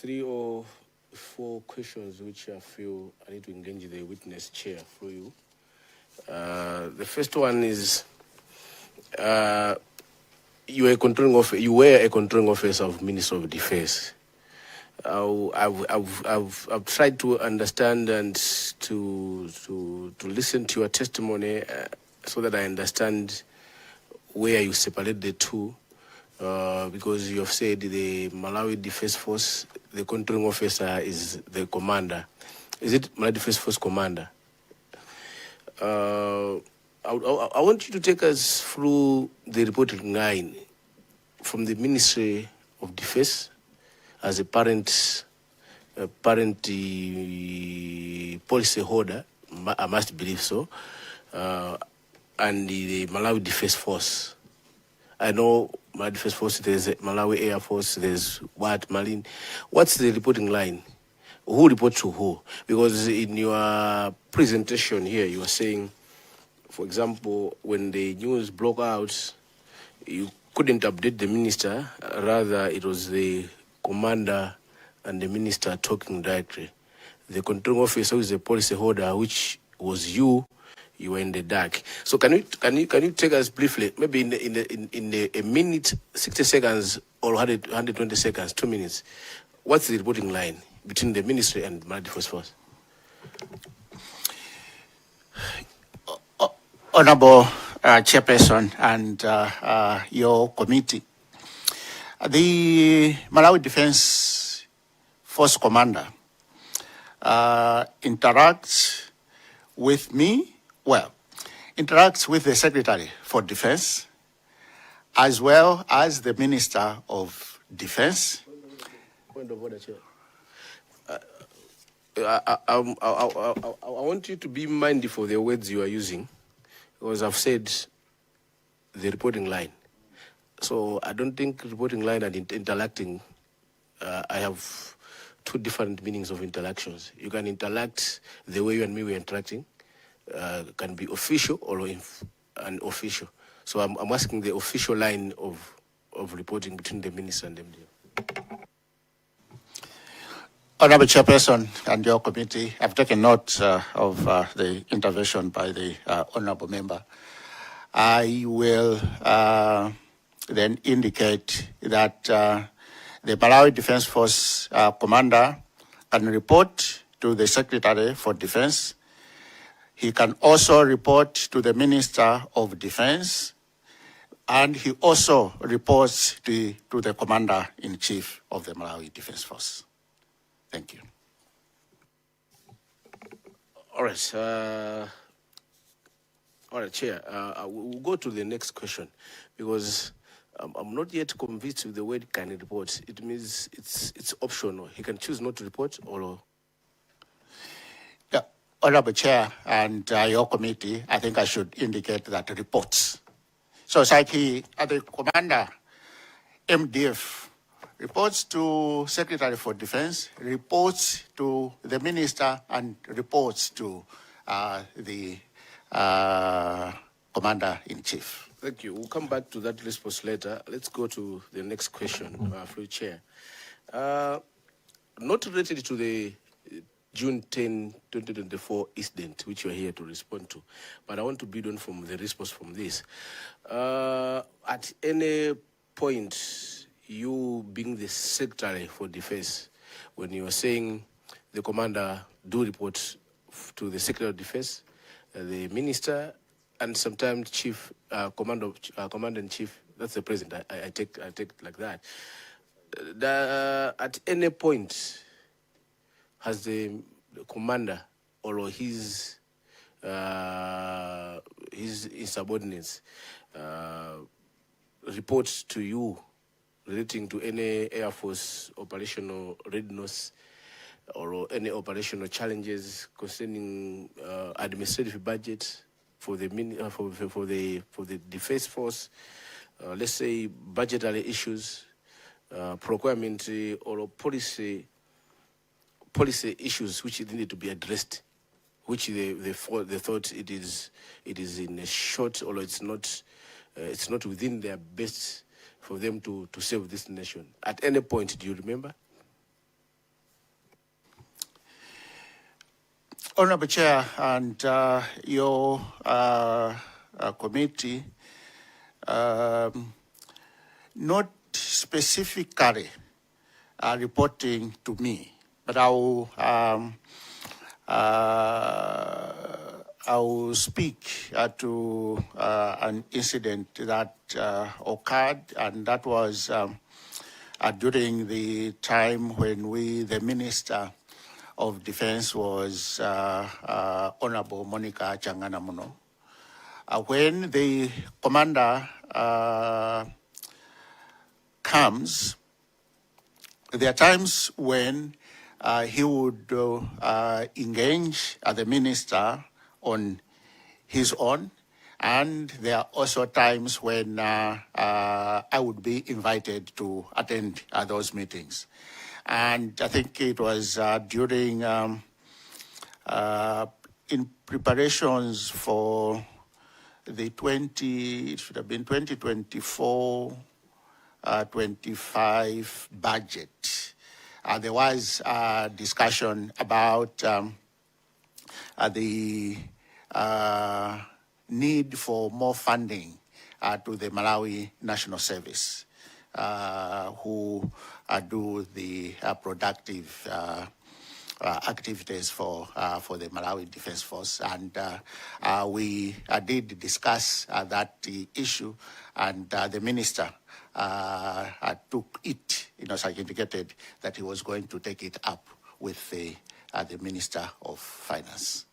3 or 4 questions which I feel I need to engage the witness chair for you. The first one is, you were a controlling officer of Minister of Defense. I've tried to understand and to listen to your testimony so that I understand where you separate the two, because you have said the Malawi Defense Force, the controlling officer is the commander. Is it Malawi Defense Force commander? I want you to take us through the reporting line from the Ministry of Defense as a parent policy holder, I must believe so, and the Malawi Defense Force. I know Malawi Defense Force, there's Malawi Air Force, there's Marine. What's the reporting line? Who reports to who? Because in your presentation here, you were saying, for example, when the news broke out, you couldn't update the minister, rather it was the commander and the minister talking directly. The controlling officer is the policy holder, which was you were in the dark. So can you take us briefly, maybe in a minute, 60 seconds, or 120 seconds, 2 minutes, what's the reporting line between the ministry and Malawi Defense Force? Honorable Chairperson and your committee, the Malawi Defense Force commander interacts with me, interacts with the Secretary for Defense, as well as the Minister of Defense, Point of order, Chair. I want you to be mindful of the words you are using, because I've said the reporting line. So I don't think reporting line and interacting, I have two different meanings of interactions. You can interact the way you and me were interacting, can be official or unofficial. So I'm asking the official line of reporting between the minister and MD. Honorable Chairperson and your committee, I've taken note of the intervention by the honorable member. I will then indicate that the Malawi Defense Force commander can report to the Secretary for Defense. He can also report to the Minister of Defense, and he also reports to the Commander-in-Chief of the Malawi Defense Force. Thank you. All right, Chair. We'll go to the next question, because I'm not yet convinced with the word "can report." It means it's optional. He can choose not to report, or. Yeah, Honorable Chair and your committee, I think I should indicate that reports. So, the Commander, MDF, reports to Secretary for Defense, reports to the Minister, and reports to the Commander-in-Chief. Thank you. We'll come back to that response later. Let's go to the next question, through Chair. Not related to the June 10, 2024 incident, which you are here to respond to, but I want to build on from the response from this. At any point, you being the Secretary for Defense, when you are saying the commander do report to the Secretary of Defense, the Minister, and sometimes Chief, Commander-in-Chief, that's the President, I take it like that. At any point, has the commander or his subordinates report to you relating to any Air Force operational readiness or any operational challenges concerning administrative budget for the Defense Force, let's say budgetary issues, procurement or policy issues which need to be addressed, which they thought it is in a short, or it's not within their best for them to serve this nation. At any point, do you remember? Honorable Chair and your committee, not specifically reporting to me, but I will speak to an incident that occurred, and that was during the time when the Minister of Defense was Honorable Monica Changanamuno. When the commander comes, there are times when he would engage the minister on his own, and there are also times when I would be invited to attend those meetings. And I think it was during in preparations for the 2024-25 budget. There was a discussion about the need for more funding to the Malawi National Service, who do the productive activities for the Malawi Defense Force. And we did discuss that issue, and the minister took it, so he indicated that he was going to take it up with the Minister of Finance.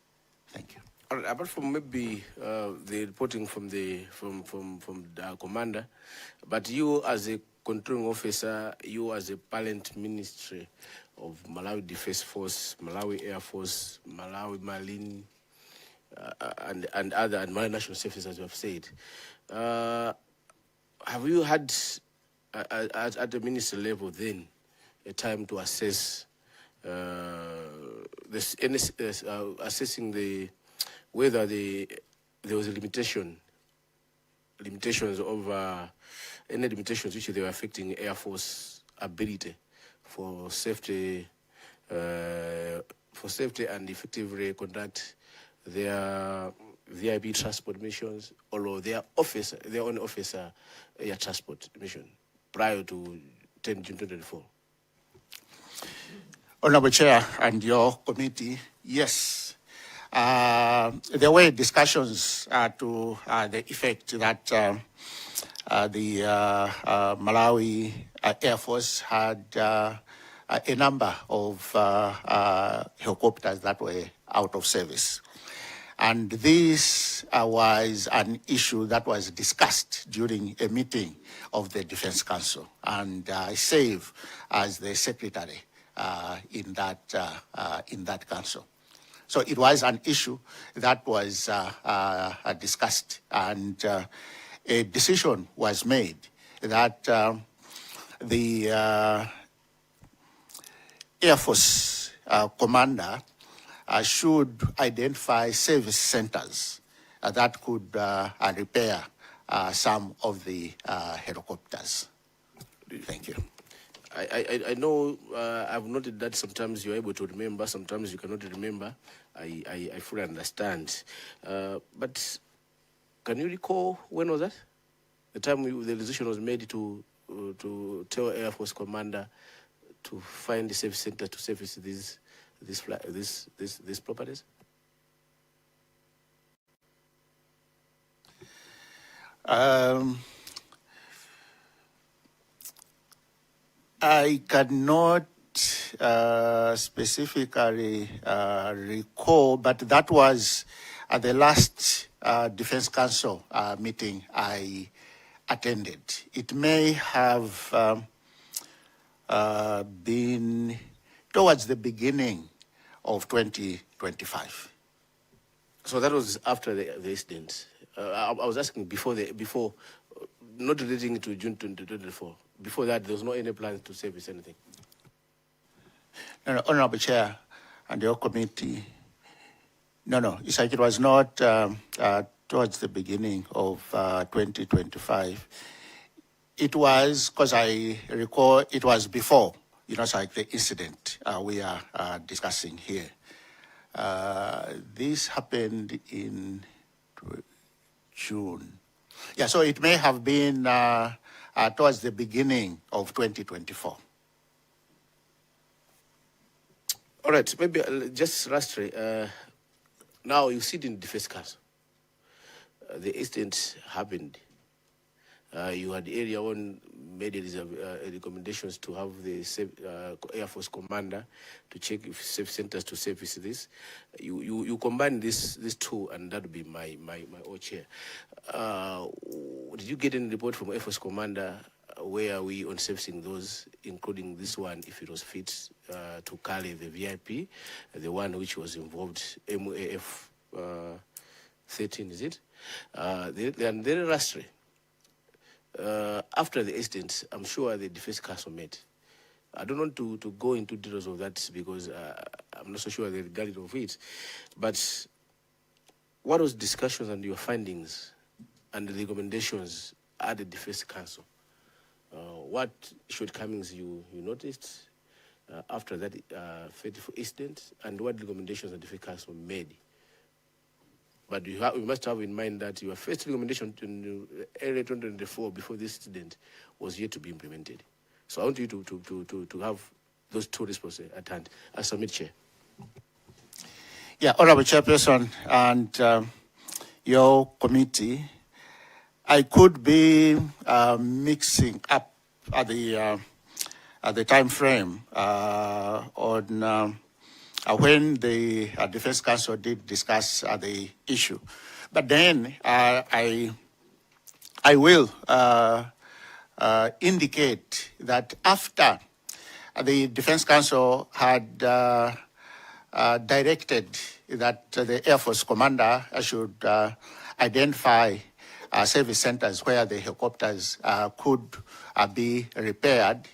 Thank you. All right, apart from maybe the reporting from the commander, but you as a controlling officer, you as a parent ministry of Malawi Defense Force, Malawi Air Force, Malawi Marine, and other, and Malawi National Service, as you have said. Have you had, at the ministry level then, a time to assess assessing whether there was a limitations of any limitations which they were affecting Air Force ability for safety and effectively conduct their VIP transport missions or their own officer air transport mission prior to 10 June 2024? Honorable Chair and your committee, yes. There were discussions to the effect that the Malawi Air Force had a number of helicopters that were out of service. And this was an issue that was discussed during a meeting of the Defense Council. And I serve as the secretary in that council. So it was an issue that was discussed, and a decision was made that the Air Force commander should identify service centers that could repair some of the helicopters. Thank you. I know I've noted that sometimes you're able to remember, sometimes you cannot remember. I fully understand. But can you recall when was that? The time the decision was made to tell Air Force commander to find the service center to service these properties? I cannot specifically recall, but that was at the last Defense Council meeting I attended. It may have been towards the beginning of 2025. So that was after the incident. I was asking before, not relating to June 2024. Before that, there was no any plan to service anything. No, Honorable Chair and your committee, no, it's like it was not towards the beginning of 2025. It was, because I recall, it was before, it's like the incident we are discussing here. This happened in June. Yeah, so it may have been towards the beginning of 2024. All right, maybe just lastly, now you sit in the Defense Council. The incident happened. You had area one made recommendations to have the Air Force commander to check if safe centers to service this. You combine these two, and that would be my chair. Did you get any report from Air Force commander? Where are we on servicing those, including this one, if it was fit to carry the VIP, the one which was involved, MAF 13, is it? And then lastly, after the incident, I'm sure the Defense Council met. I don't want to go into details of that because I'm not so sure the legality of it. But what was discussions and your findings and the recommendations at the Defense Council? What shortcomings you noticed after that fateful incident, and what recommendations the Defense Council made? But you must have in mind that your first recommendation in early 2024, before this incident, was yet to be implemented. So I want you to have those two responses at hand. I submit, Chair. Yeah, Honorable Chairperson and your committee, I could be mixing up at the time frame on when the Defense Council did discuss the issue. But then I will indicate that after the Defense Council had directed that the Air Force commander should identify service centers where the helicopters could be repaired.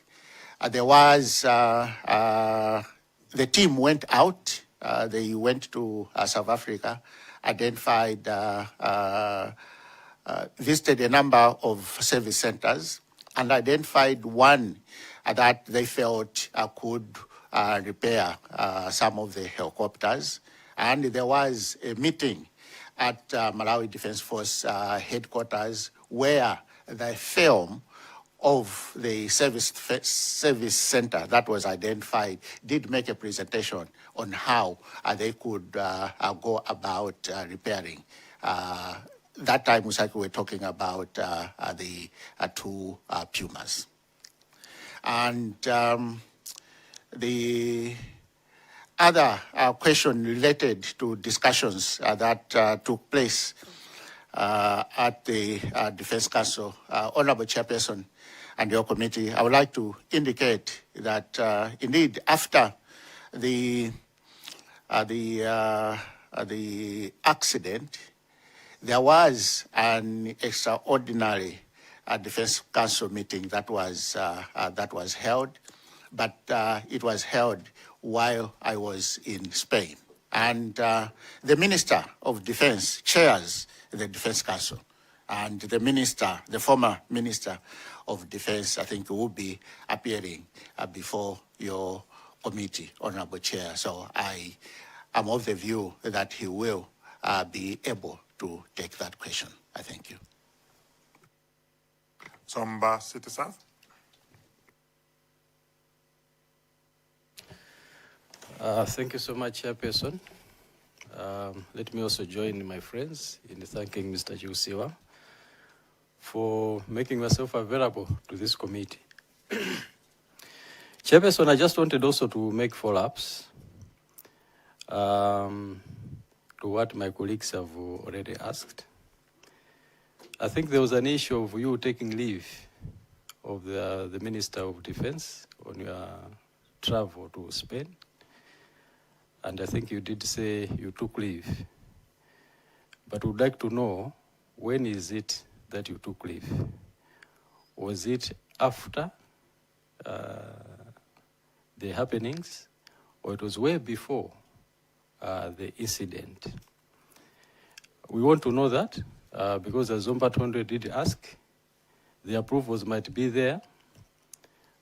There was, the team went out, they went to South Africa, identified, visited a number of service centers, and identified one that they felt could repair some of the helicopters. And there was a meeting at Malawi Defense Force headquarters where the film of the service center that was identified did make a presentation on how they could go about repairing. That time, Musaki, we were talking about the two Pumas. And the other question related to discussions that took place at the Defense Council, Honorable Chairperson and your committee, I would like to indicate that indeed after the accident, there was an extraordinary Defense Council meeting that was held, but it was held while I was in Spain. And the Minister of Defense chairs the Defense Council. And the minister, the former Minister of Defense, I think will be appearing before your committee, Honorable Chair. So I am of the view that he will be able to take that question. I thank you. Somba City South. Thank you so much, Chairperson. Let me also join my friends in thanking Mr. Jusiwa for making myself available to this committee. Chairperson, I just wanted also to make follow-ups to what my colleagues have already asked. I think there was an issue of you taking leave of the Minister of Defense on your travel to Spain. And I think you did say you took leave. But would like to know, when is it that you took leave? Was it after the happenings, or it was way before the incident? We want to know that because as Zomba Tondo did ask, the approvals might be there,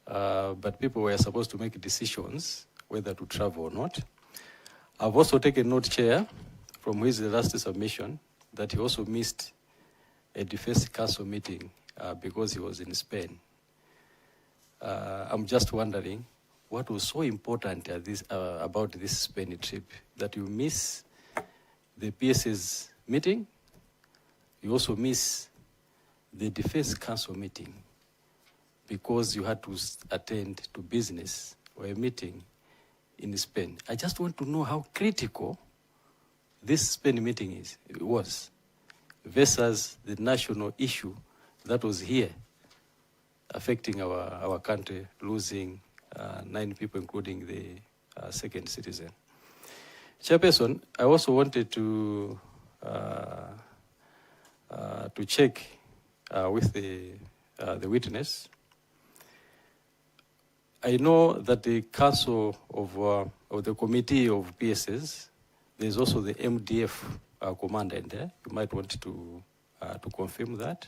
but people were supposed to make decisions whether to travel or not. I've also taken note, Chair, from his last submission, that he also missed a Defense Council meeting because he was in Spain. I'm just wondering, what was so important about this Spain trip that you miss the PS's meeting? You also miss the Defense Council meeting because you had to attend to business or a meeting in Spain. I just want to know how critical this Spain meeting was versus the national issue that was here affecting our country, losing 9 people, including the second citizen. Chairperson, I also wanted to check with the witness. I know that the council of the committee of PSS, there's also the MDF commander in there. You might want to confirm that.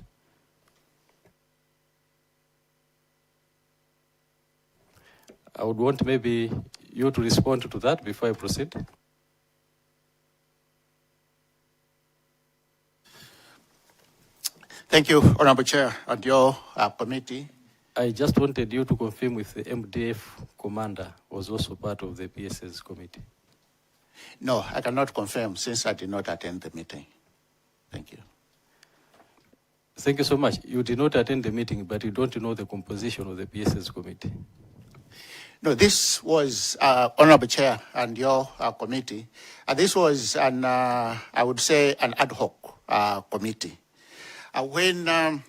I would want maybe you to respond to that before I proceed. Thank you, Honorable Chair, and your committee. I just wanted you to confirm if the MDF commander was also part of the PSS committee. No, I cannot confirm since I did not attend the meeting. Thank you. Thank you so much. You did not attend the meeting, but you don't know the composition of the PSS committee. No, this was, Honorable Chair and your committee, this was an, I would say, an ad hoc committee. When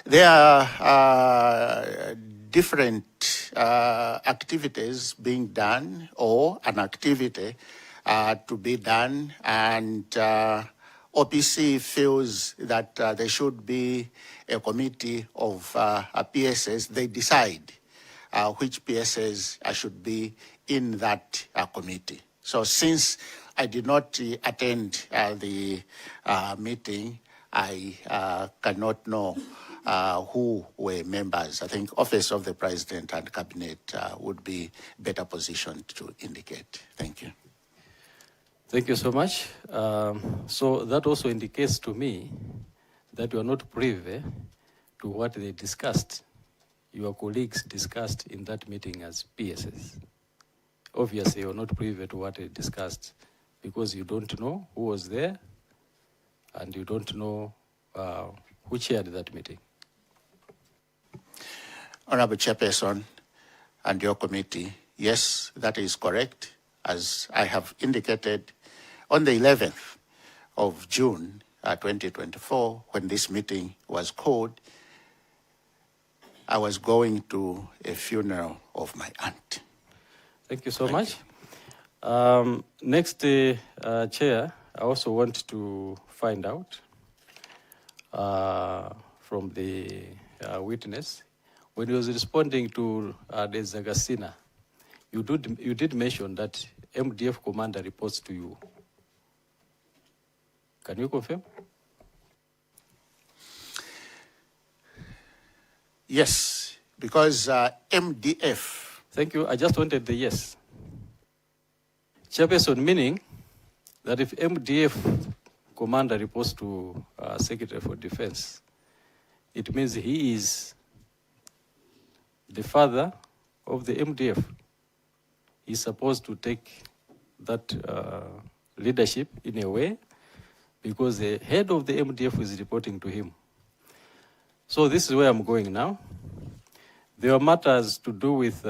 There are different activities being done or an activity to be done, and OPC feels that there should be a committee of PSs. They decide which PSs should be in that committee. So since I did not attend the meeting, I cannot know who were members. I think Office of the President and Cabinet would be better positioned to indicate. Thank you. Thank you so much. So that also indicates to me that you are not privy to what they discussed, your colleagues discussed in that meeting as PSS. Obviously, you are not privy to what they discussed because you don't know who was there and you don't know who chaired that meeting. Honorable Chairperson and your committee, yes, that is correct. As I have indicated, on the 11th of June 2024, when this meeting was called, I was going to a funeral of my aunt. Thank you so much. Next, Chair, I also want to find out from the witness, when he was responding to the Zagasina, you did mention that MDF commander reports to you. Can you confirm? Yes, because MDF. Thank you. I just wanted the yes. Chairperson, meaning that if MDF commander reports to Secretary for Defense, it means he is the father of the MDF. He's supposed to take that leadership in a way because the head of the MDF is reporting to him. So this is where I'm going now. There are matters to do with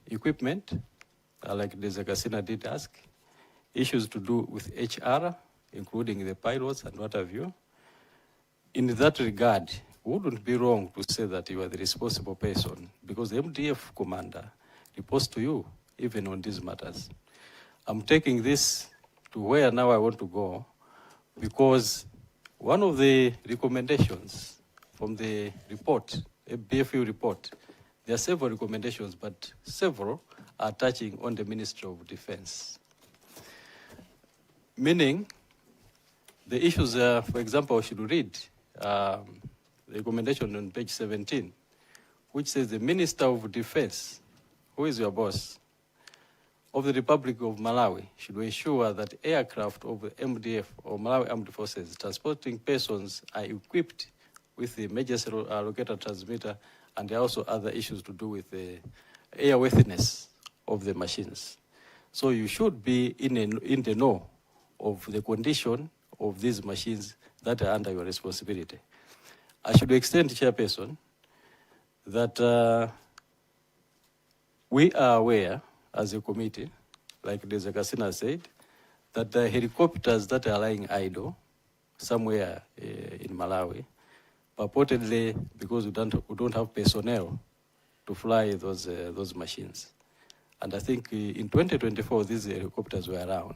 equipment, like the Zagasina did ask, issues to do with HR, including the pilots and what have you. In that regard, it wouldn't be wrong to say that you are the responsible person because the MDF commander reports to you even on these matters. I'm taking this to where now I want to go because one of the recommendations from the report, a BFU report, there are several recommendations, but several are touching on the Ministry of Defense. Meaning, the issues, for example, I should read the recommendation on page 17, which says the Minister of Defense, who is your boss, of the Republic of Malawi should ensure that aircraft of the MDF or Malawi Armed Forces transporting persons are equipped with the emergency locator transmitter, and there are also other issues to do with the airworthiness of the machines. So you should be in the know of the condition of these machines that are under your responsibility. I should extend, Chairperson, that we are aware as a committee, like the Zagasina said, that the helicopters that are lying idle somewhere in Malawi, purportedly because we don't have personnel to fly those machines. And I think in 2024, these helicopters were around.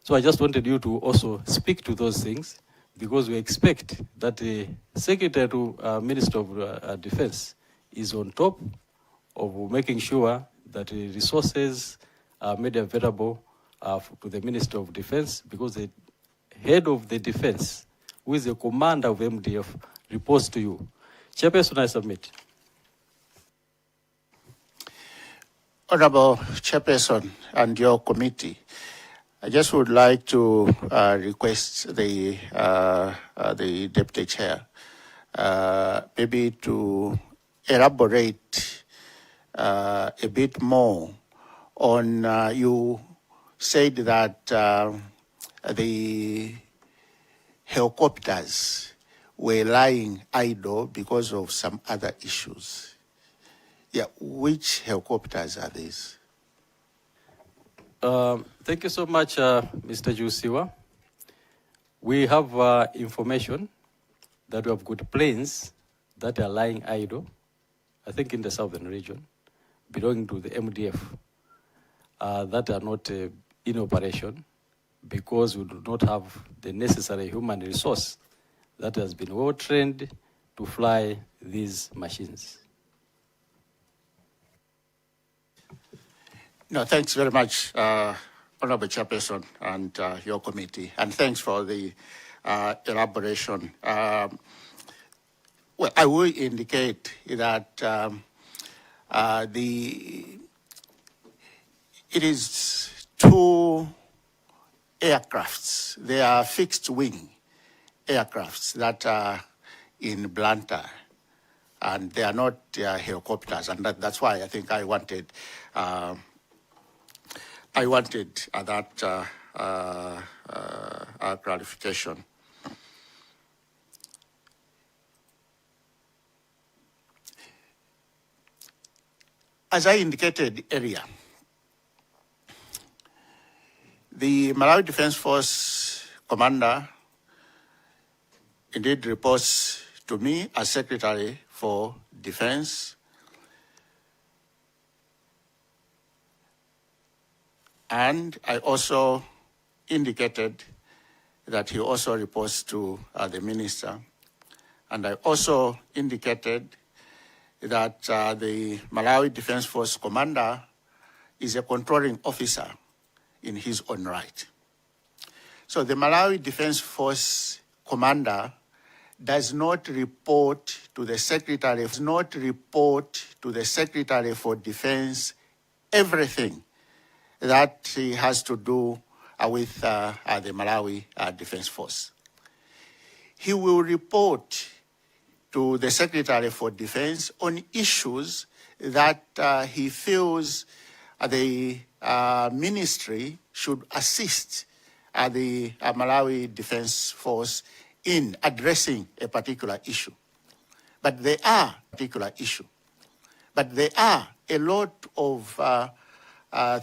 So I just wanted you to also speak to those things because we expect that the Secretary to Minister of Defense is on top of making sure that the resources are made available to the Minister of Defense because the head of the defense, who is the commander of MDF, reports to you. Chairperson, I submit. Honorable Chairperson and your committee, I just would like to request the Deputy Chair maybe to elaborate a bit more on, you said that the helicopters were lying idle because of some other issues. Yeah, which helicopters are these? Thank you so much, Mr. Jusiwa. We have information that we have got planes that are lying idle, I think in the southern region, belonging to the MDF, that are not in operation because we do not have the necessary human resource that has been well trained to fly these machines. No, thanks very much, Honorable Chairperson and your committee, and thanks for the elaboration. Well, I will indicate that it is two aircrafts. They are fixed wing aircrafts that are in Luntha, and they are not helicopters, and that's why I think I wanted that clarification. As I indicated earlier, the Malawi Defense Force commander indeed reports to me as Secretary for Defense, and I also indicated that he also reports to the minister, and I also indicated that the Malawi Defense Force commander is a controlling officer in his own right. So the Malawi Defense Force commander does not report to the Secretary for Defense everything that he has to do with the Malawi Defense Force. He will report to the Secretary for Defense on issues that he feels the ministry should assist the Malawi Defense Force in addressing a particular issue. But there are a lot of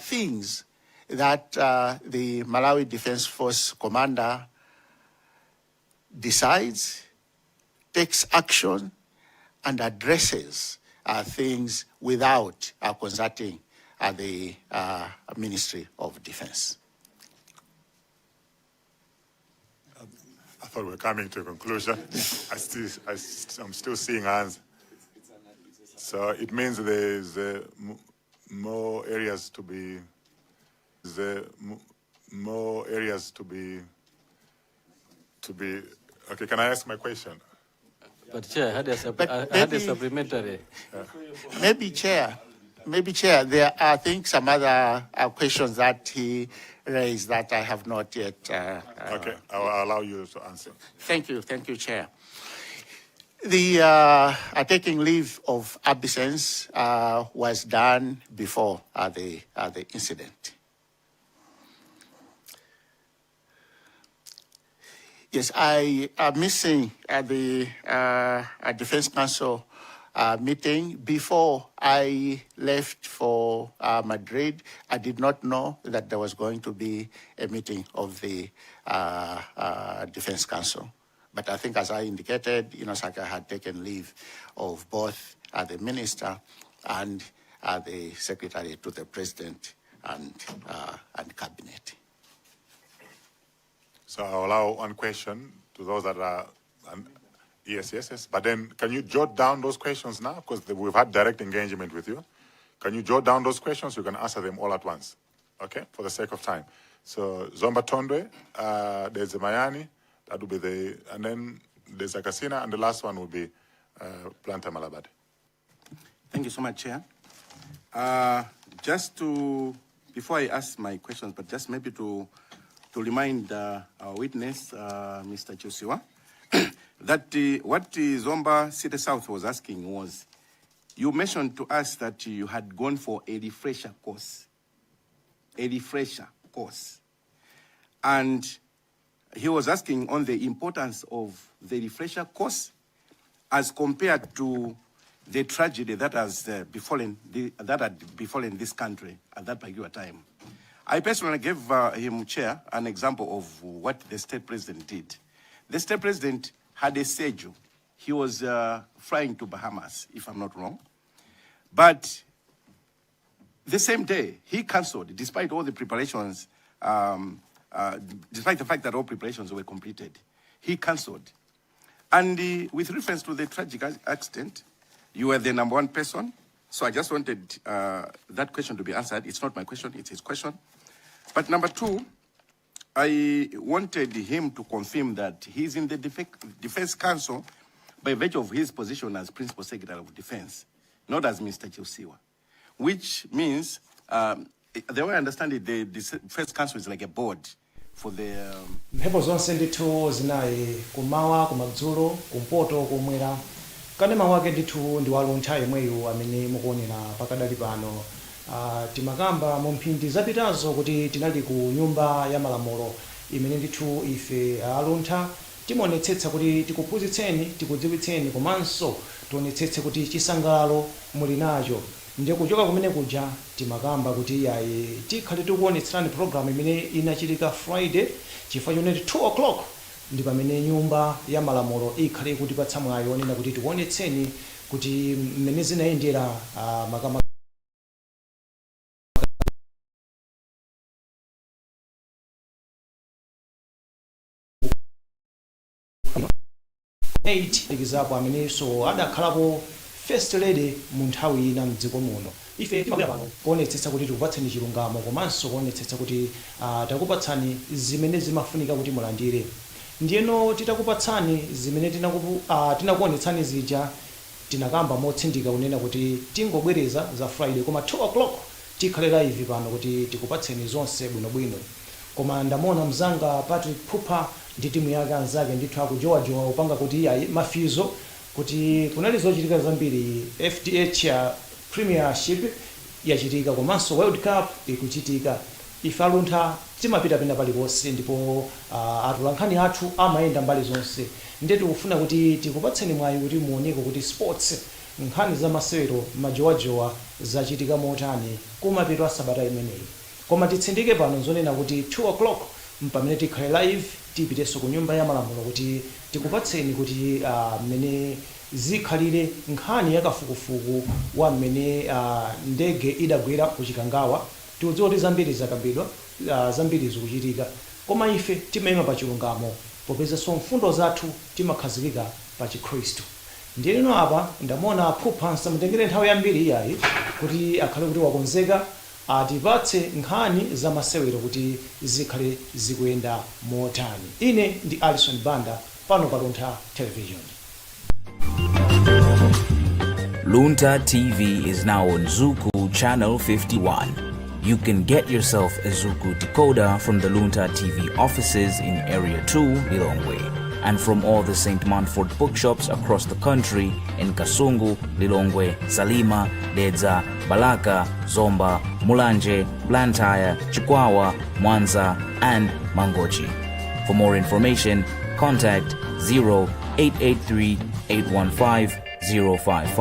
things that the Malawi Defense Force commander decides, takes action, and addresses things without consulting the Ministry of Defense. I thought we were coming to a conclusion. I'm still seeing hands. So it means there's more areas to be. Okay, can I ask my question? But Chair, I had a supplementary. Maybe Chair, there are, I think, some other questions that he raised that I have not yet. Okay, I'll allow you to answer. Thank you, Chair. The taking leave of absence was done before the incident. Yes, I am missing the Defense Council meeting. Before I left for Madrid, I did not know that there was going to be a meeting of the Defense Council. But I think, as I indicated, Saka had taken leave of both the minister and the secretary to the president and cabinet. So I'll allow one question to those that are, yes. But then can you jot down those questions now? Because we've had direct engagement with you. Can you jot down those questions? You can answer them all at once, okay, for the sake of time. So Zomba Tondwe, there's a Mayani, that will be and then there's a Casina, and the last one will be Luntha Malabade. Thank you so much, Chair. Before I ask my questions, but just maybe to remind our witness, Mr. Chosiwa, that what Zomba City South was asking was, you mentioned to us that you had gone for a refresher course. And he was asking on the importance of the refresher course as compared to the tragedy that had befallen this country at that particular time. I personally gave him, Chair, an example of what the state president did. The state president had a schedule he was flying to Bahamas, if I'm not wrong. But the same day, he cancelled, despite all the preparations, despite the fact that all preparations were completed. He cancelled. And with reference to the tragic accident, you were the number one person. So I just wanted that question to be answered. It's not my question, it's his question. But number two, I wanted him to confirm that he's in the Defense Council by virtue of his position as Principal Secretary of Defense, not as Mr. Chosiwa, which means, the way I understand it, the Defense Council is like a board for the... mphepo zonse ndithu zinayi kumawa, kumadzulo, kumpoto, kumwera. Kanema wake ndithu ndi wa Luntha yemweyu amene mukuonera pakadali pano. Timakamba mu mphindi zapitazo kuti tinali ku nyumba ya malamulo imene ndithu ife Luntha timaonetsetsa kuti tikuphunzitseni, tikudziwitseni, komanso tionetsetse kuti chisangalalo muli nacho. Ndiye kuchoka kumene kuja timakamba kuti yayi tikhale tikuonetserani program imene inachitika Friday chifukwa choneti 2 o'clock ndi pamene nyumba ya malamulo ikhale kutipatsa mwayi onena kuti tikuonetseni kuti mmene zinayendera makama 8 ikizapo amenenso adakhalapo first lady mu nthawi ina mdziko muno. Ife timabwera pano kuonetsetsa kuti tikupatseni chilungamo komanso kuonetsetsa kuti takupatsani zimene zimafunika kuti mulandire. Ndiyeno titakupatsani zimene tinakuonetsani zija tinakamba motsindika kunena kuti tingobwereza za Friday koma 2 o'clock tikhale live pano kuti tikupatseni zonse bwinobwino. Koma ndamona mzanga Patrick Phupha ndi timu yake anzake ndithu akujowajowa upanga kuti mafizo kuti kunali zochitika zambiri. FDH ya Premiership yachitika komanso World Cup ikuchitika. Ife Luntha timapita pena paliponse ndipo atolankhani athu amayenda mbali zonse. Ndiye tikufuna kuti tikupatseni mwayi kuti muoneko kuti sports nkhani za masewero majowajowa zachitika motani kumapeto a sabata imeneyi. Koma titsindike pano zonena kuti 2 o'clock mpamene tikhale live tipitenso ku nyumba ya malamulo kuti tikupatseni kuti mmene zikhalire nkhani yakafukufuku wa mmene ndege idagwera ku Chikangawa. Tikudziwa kuti zambiri zakambidwa, zambiri zikuchitika, koma ife timayima pa chilungamo popezanso mfundo zathu timakhazikika pa Chikhristu. Ndiyeno apa ndamona Phupha nsamutengere nthawi yambiri iyayi kuti akhale kuti wakonzeka atipatse nkhani za masewero kuti zikhale zikuyenda motani. Ine ndi Alison Banda pano pa Luntha Television. Luntha TV is now on Zuku Channel 51. You can get yourself a Zuku decoder from the Luntha TV offices in Area 2, Lilongwe, and from all the St. Manford bookshops across the country in Kasungu, Lilongwe, Salima, Dedza, Balaka, Zomba, Mulanje, Blantyre, Chikwawa, Mwanza, and Mangochi. For more information, contact 0883 815 055.